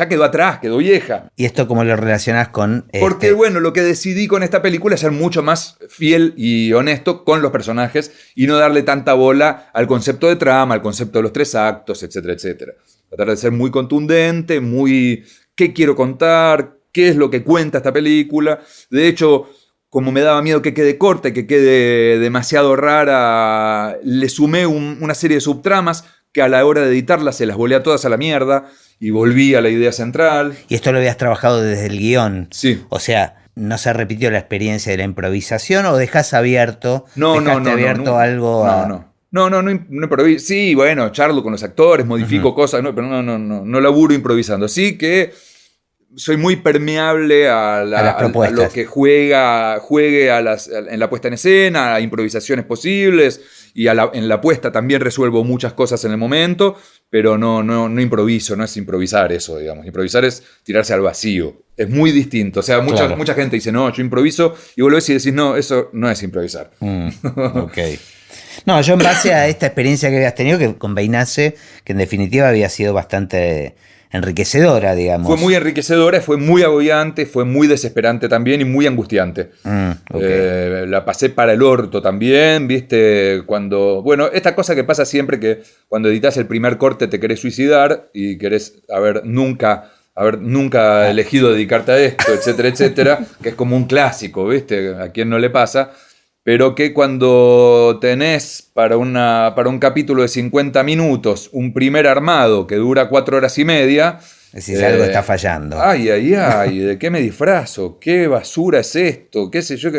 quedó atrás, quedó vieja. ¿Y esto cómo lo relacionás con...? Porque, bueno, lo que decidí con esta película es ser mucho más fiel y honesto con los personajes y no darle tanta bola al concepto de trama, al concepto de los 3 actos, etcétera, etcétera. Tratar de ser muy contundente, muy... ¿Qué quiero contar? ¿Qué es lo que cuenta esta película? De hecho, como me daba miedo que quede corta, que quede demasiado rara, le sumé una serie de subtramas que a la hora de editarlas se las volé a todas a la mierda y volví a la idea central. ¿Y esto lo habías trabajado desde el guión? Sí. O sea, ¿no se repitió la experiencia de la improvisación o dejás abierto? No, algo a... No improviso. Sí, bueno, charlo con los actores, modifico cosas, pero no laburo improvisando. Sí que soy muy permeable a lo que juegue en la puesta en escena, a improvisaciones posibles, y en la puesta también resuelvo muchas cosas en el momento, pero no improviso, no es improvisar eso, digamos. Improvisar es tirarse al vacío. Es muy distinto. O sea, mucha gente dice, no, yo improviso, y vos lo ves y decís, no, eso no es improvisar. Ok. No, yo en base a esta experiencia que habías tenido que con Beinace, que en definitiva había sido bastante enriquecedora, digamos. Fue muy enriquecedora, fue muy agobiante, fue muy desesperante también y muy angustiante. La pasé para el orto también, ¿viste? Bueno, esta cosa que pasa siempre que cuando editas el primer corte te querés suicidar y querés haber nunca elegido dedicarte a esto, etcétera, etcétera, que es como un clásico, ¿viste? A quien no le pasa. Pero que cuando tenés para un capítulo de 50 minutos un primer armado que dura 4 horas y media... Decís, algo está fallando. Ay, ¿de qué me disfrazo? ¿Qué basura es esto? ¿Qué sé yo?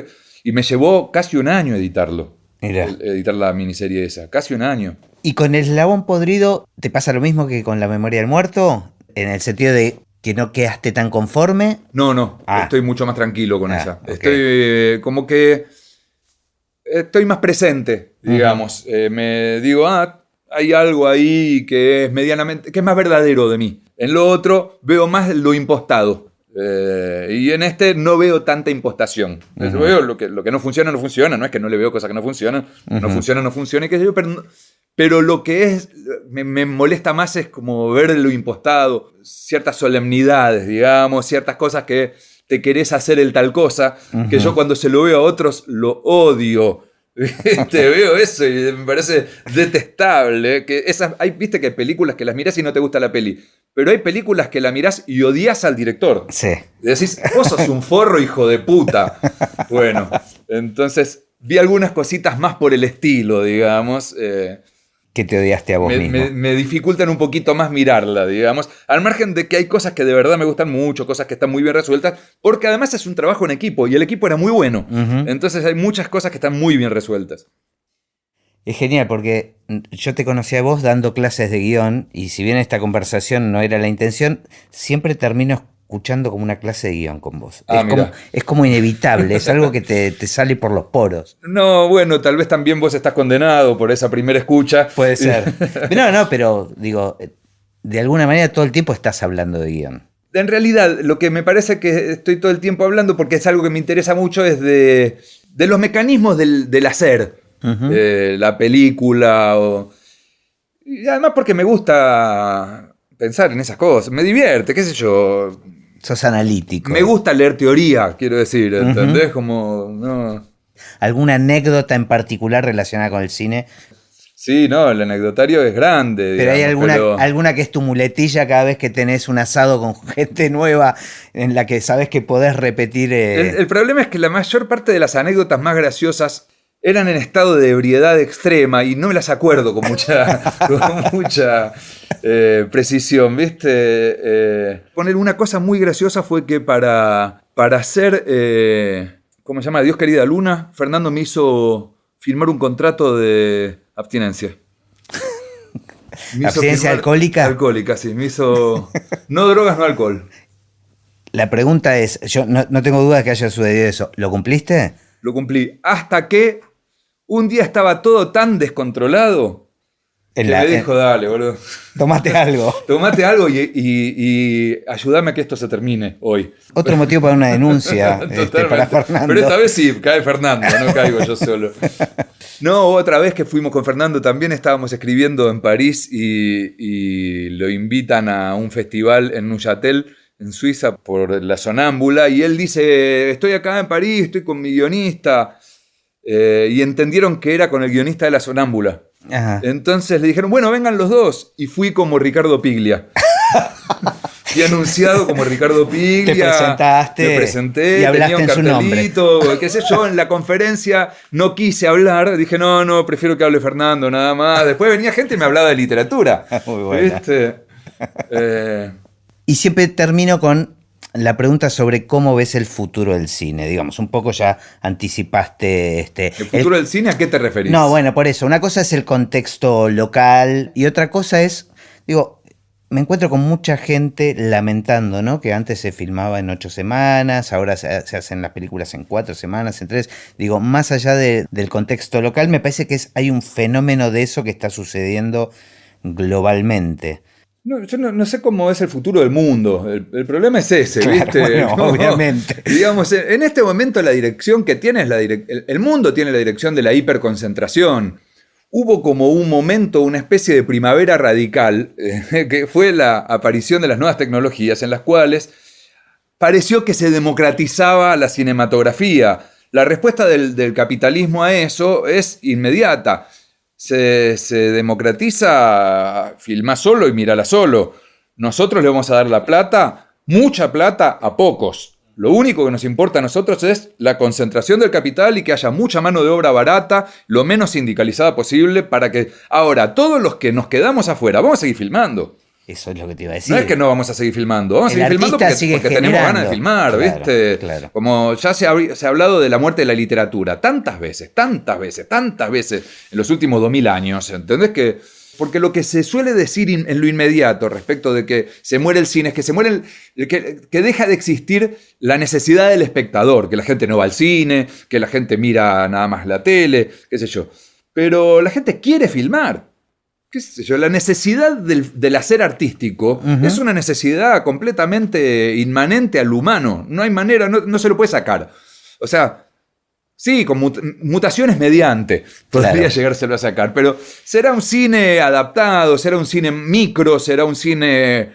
Y me llevó casi un año editarlo. Mirá. Editar la miniserie esa, casi un año. ¿Y con El Eslabón Podrido te pasa lo mismo que con La Memoria del Muerto? En el sentido de que no quedaste tan conforme. No, estoy mucho más tranquilo con esa. Okay. Estoy como que... Estoy más presente, digamos. Me digo, hay algo ahí que es medianamente, que es más verdadero de mí. En lo otro veo más lo impostado. Y en este no veo tanta impostación. Veo lo que no funciona, no funciona. No es que no le veo cosas que no funcionan. No funciona, qué sé yo, pero lo que me molesta más es como ver lo impostado. Ciertas solemnidades, digamos, ciertas cosas que te querés hacer el tal cosa, que yo cuando se lo veo a otros lo odio. Te veo eso y me parece detestable. Viste que hay películas que las mirás y no te gusta la peli, pero hay películas que la mirás y odias al director. Sí. Y decís, vos sos un forro, hijo de puta. Bueno, entonces vi algunas cositas más por el estilo, digamos. Que te odiaste a vos mismo. Me dificultan un poquito más mirarla, digamos. Al margen de que hay cosas que de verdad me gustan mucho, cosas que están muy bien resueltas, porque además es un trabajo en equipo y el equipo era muy bueno. Entonces hay muchas cosas que están muy bien resueltas. Es genial porque yo te conocí a vos dando clases de guión y si bien esta conversación no era la intención, siempre termino escuchando como una clase de guión con vos. Es como inevitable, es algo que te sale por los poros. No, bueno, tal vez también vos estás condenado por esa primera escucha. Puede ser. No, pero digo, de alguna manera todo el tiempo estás hablando de guión. En realidad, lo que me parece que estoy todo el tiempo hablando, porque es algo que me interesa mucho, es de los mecanismos del hacer. La película. Y además porque me gusta pensar en esas cosas. Me divierte, qué sé yo. Sos analítico. Me gusta leer teoría, quiero decir, ¿entendés? Como, no. ¿Alguna anécdota en particular relacionada con el cine? Sí, no, el anecdotario es grande. Pero digamos, hay alguna que es tu muletilla cada vez que tenés un asado con gente nueva en la que sabés que podés repetir. El problema es que la mayor parte de las anécdotas más graciosas eran en estado de ebriedad extrema y no me las acuerdo con mucha precisión, ¿viste? Poner una cosa muy graciosa fue que para hacer, ¿cómo se llama? Dios querida Luna, Fernando me hizo firmar un contrato de abstinencia. ¿Abstinencia alcohólica? Alcohólica, sí. Me hizo... No drogas, no alcohol. La pregunta es, yo no tengo duda de que haya sucedido eso. ¿Lo cumpliste? Lo cumplí. Hasta que un día estaba todo tan descontrolado que me dijo, dale, boludo. Tomate algo. Tomate algo y ayúdame a que esto se termine hoy. Otro motivo para una denuncia para Fernando. Pero esta vez sí, cae Fernando, no caigo yo solo. No, otra vez que fuimos con Fernando también estábamos escribiendo en París y lo invitan a un festival en Neuchâtel, en Suiza, por La Sonámbula, y él dice, estoy acá en París, estoy con mi guionista, y entendieron que era con el guionista de La Sonámbula. Ajá. Entonces le dijeron, bueno, vengan los dos, y fui como Ricardo Piglia. Fui anunciado como Ricardo Piglia. Te presentaste. Me presenté, y hablaste tenía un en cartelito, su nombre. qué sé yo, en la conferencia no quise hablar, dije, no, prefiero que hable Fernando, nada más. Después venía gente y me hablaba de literatura. Muy buena. ¿Viste? Y siempre termino con la pregunta sobre cómo ves el futuro del cine. Digamos, un poco ya anticipaste ¿El futuro del cine a qué te referís? No, bueno, por eso. Una cosa es el contexto local y otra cosa es, digo, me encuentro con mucha gente lamentando, ¿no? Que antes se filmaba en 8 semanas, ahora se hacen las películas en 4 semanas, en 3. Digo, más allá del contexto local, me parece que hay un fenómeno de eso que está sucediendo globalmente. No, yo no sé cómo es el futuro del mundo. El problema es ese, Claro, ¿viste? bueno, No, obviamente. Digamos, en este momento la dirección que tiene es el mundo tiene la dirección de la hiperconcentración. Hubo como un momento, una especie de primavera radical, que fue la aparición de las nuevas tecnologías en las cuales pareció que se democratizaba la cinematografía. La respuesta del capitalismo a eso es inmediata. Se democratiza, filmá solo y mírala solo. Nosotros le vamos a dar la plata, mucha plata, a pocos. Lo único que nos importa a nosotros es la concentración del capital y que haya mucha mano de obra barata, lo menos sindicalizada posible, para que ahora todos los que nos quedamos afuera, vamos a seguir filmando. Eso es lo que te iba a decir. No es que no vamos a seguir filmando, vamos a seguir filmando porque tenemos ganas de filmar, claro, ¿viste? Claro. Como ya se ha hablado de la muerte de la literatura tantas veces en los últimos 2000 años, ¿entendés? Porque lo que se suele decir en lo inmediato respecto de que se muere el cine es que se muere que deja de existir la necesidad del espectador, que la gente no va al cine, que la gente mira nada más la tele, qué sé yo. Pero la gente quiere filmar. ¿Qué sé yo? La necesidad del hacer artístico es una necesidad completamente inmanente al humano. No hay manera, no se lo puede sacar. O sea, sí, con mutaciones mediante podría llegárselo a sacar, pero será un cine adaptado, será un cine micro, será un cine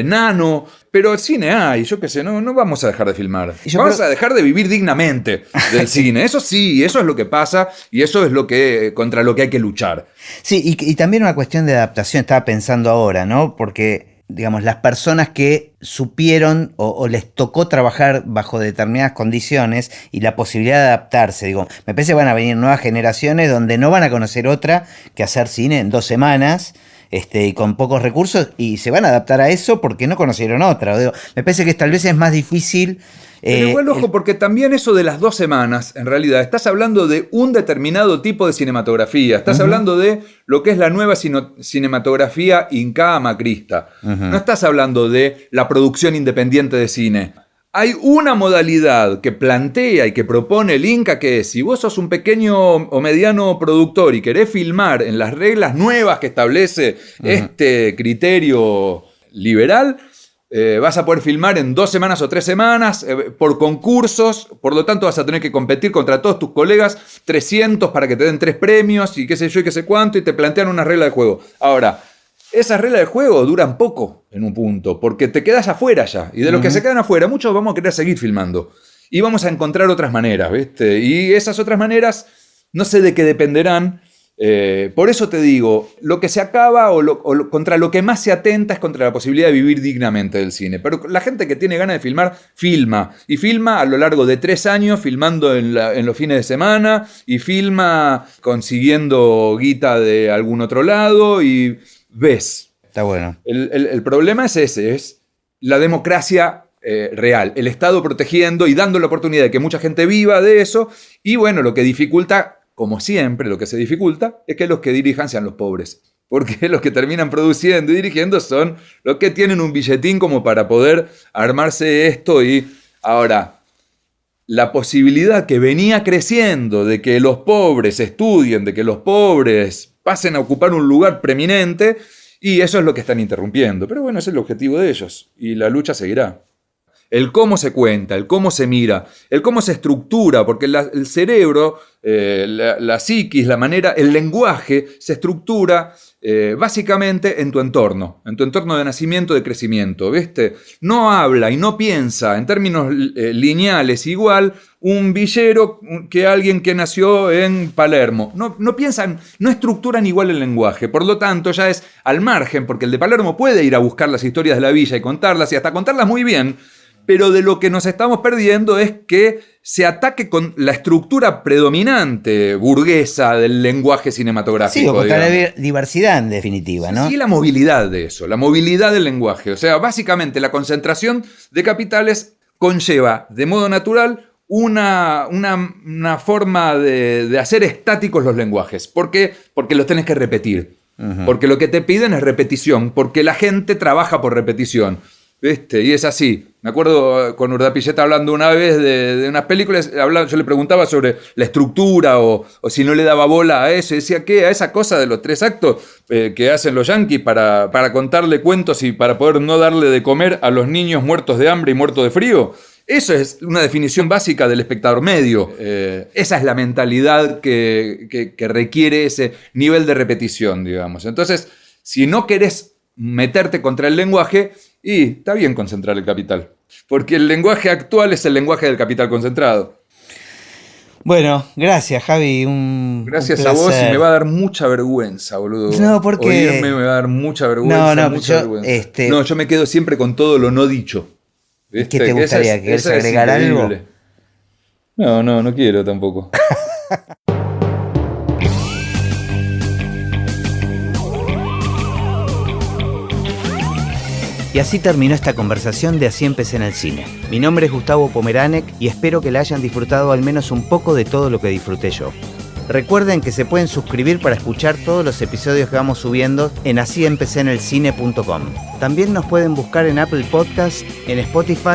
nano, pero el cine hay, yo qué sé, no vamos a dejar de filmar. Vamos a dejar de vivir dignamente del cine. Eso sí, eso es lo que pasa y eso es contra lo que hay que luchar. Sí, y también una cuestión de adaptación, estaba pensando ahora, ¿no? Porque, digamos, las personas que supieron o les tocó trabajar bajo determinadas condiciones y la posibilidad de adaptarse, digo, me parece que van a venir nuevas generaciones donde no van a conocer otra que hacer cine en 2 semanas, y con pocos recursos, y se van a adaptar a eso porque no conocieron otra. Digo, me parece que tal vez es más difícil. Pero igual, ojo, porque también eso de las 2 semanas, en realidad, estás hablando de un determinado tipo de cinematografía. Estás hablando de lo que es la nueva cinematografía inca macrista. No estás hablando de la producción independiente de cine. Hay una modalidad que plantea y que propone el Inca, que es, si vos sos un pequeño o mediano productor y querés filmar en las reglas nuevas que establece este criterio liberal, vas a poder filmar en 2 semanas o 3 semanas por concursos, por lo tanto vas a tener que competir contra todos tus colegas, 300 para que te den 3 premios y qué sé yo y qué sé cuánto, y te plantean una regla de juego. Ahora, esas reglas de juego duran poco en un punto, porque te quedas afuera ya, y de los que se quedan afuera, muchos vamos a querer seguir filmando, y vamos a encontrar otras maneras, ¿viste? Y esas otras maneras, no sé de qué dependerán, Por eso te digo, lo que se acaba contra lo que más se atenta es contra la posibilidad de vivir dignamente del cine. Pero la gente que tiene ganas de filmar, filma. Y filma a lo largo de 3 años, filmando en los fines de semana, y filma consiguiendo guita de algún otro lado, y ves. Está bueno. El problema es ese, es la democracia real, el Estado protegiendo y dando la oportunidad de que mucha gente viva de eso, y bueno, lo que dificulta, como siempre, lo que se dificulta es que los que dirijan sean los pobres. Porque los que terminan produciendo y dirigiendo son los que tienen un billetín como para poder armarse esto. Y ahora, la posibilidad que venía creciendo de que los pobres estudien, de que los pobres pasen a ocupar un lugar preeminente, y eso es lo que están interrumpiendo. Pero bueno, ese es el objetivo de ellos y la lucha seguirá. El cómo se cuenta, el cómo se mira, el cómo se estructura, porque el cerebro, la psiquis, la manera, el lenguaje se estructura básicamente en tu entorno de nacimiento, de crecimiento, ¿viste? No habla y no piensa en términos lineales igual un villero que alguien que nació en Palermo. No piensan, no estructuran igual el lenguaje, por lo tanto ya es al margen, porque el de Palermo puede ir a buscar las historias de la villa y contarlas, y hasta contarlas muy bien. Pero de lo que nos estamos perdiendo es que se ataque con la estructura predominante burguesa del lenguaje cinematográfico. Sí, porque la diversidad en definitiva, ¿no? Sí, la movilidad de eso, la movilidad del lenguaje. O sea, básicamente la concentración de capitales conlleva de modo natural una forma de hacer estáticos los lenguajes. ¿Por qué? Porque los tenés que repetir. Uh-huh. Porque lo que te piden es repetición, porque la gente trabaja por repetición. ¿Viste? Y es así. Me acuerdo con Urdapilleta hablando una vez de unas películas, yo le preguntaba sobre la estructura o si no le daba bola a eso, y decía que a esa cosa de los 3 actos que hacen los yanquis para contarle cuentos y para poder no darle de comer a los niños muertos de hambre y muertos de frío. Eso es una definición básica del espectador medio. Esa es la mentalidad que requiere ese nivel de repetición, digamos. Entonces, si no querés meterte contra el lenguaje, y está bien concentrar el capital, porque el lenguaje actual es el lenguaje del capital concentrado. Bueno, gracias, Javi. Gracias a vos, y me va a dar mucha vergüenza, boludo. No, porque oírme me va a dar mucha vergüenza. No, yo me quedo siempre con todo lo no dicho. ¿Viste? ¿Qué te gustaría? ¿Querés agregar algo? No quiero tampoco. Y así terminó esta conversación de Así empecé en el cine. Mi nombre es Gustavo Pomeranek y espero que la hayan disfrutado al menos un poco de todo lo que disfruté yo. Recuerden que se pueden suscribir para escuchar todos los episodios que vamos subiendo en asíempecéenelcine.com. También nos pueden buscar en Apple Podcasts, en Spotify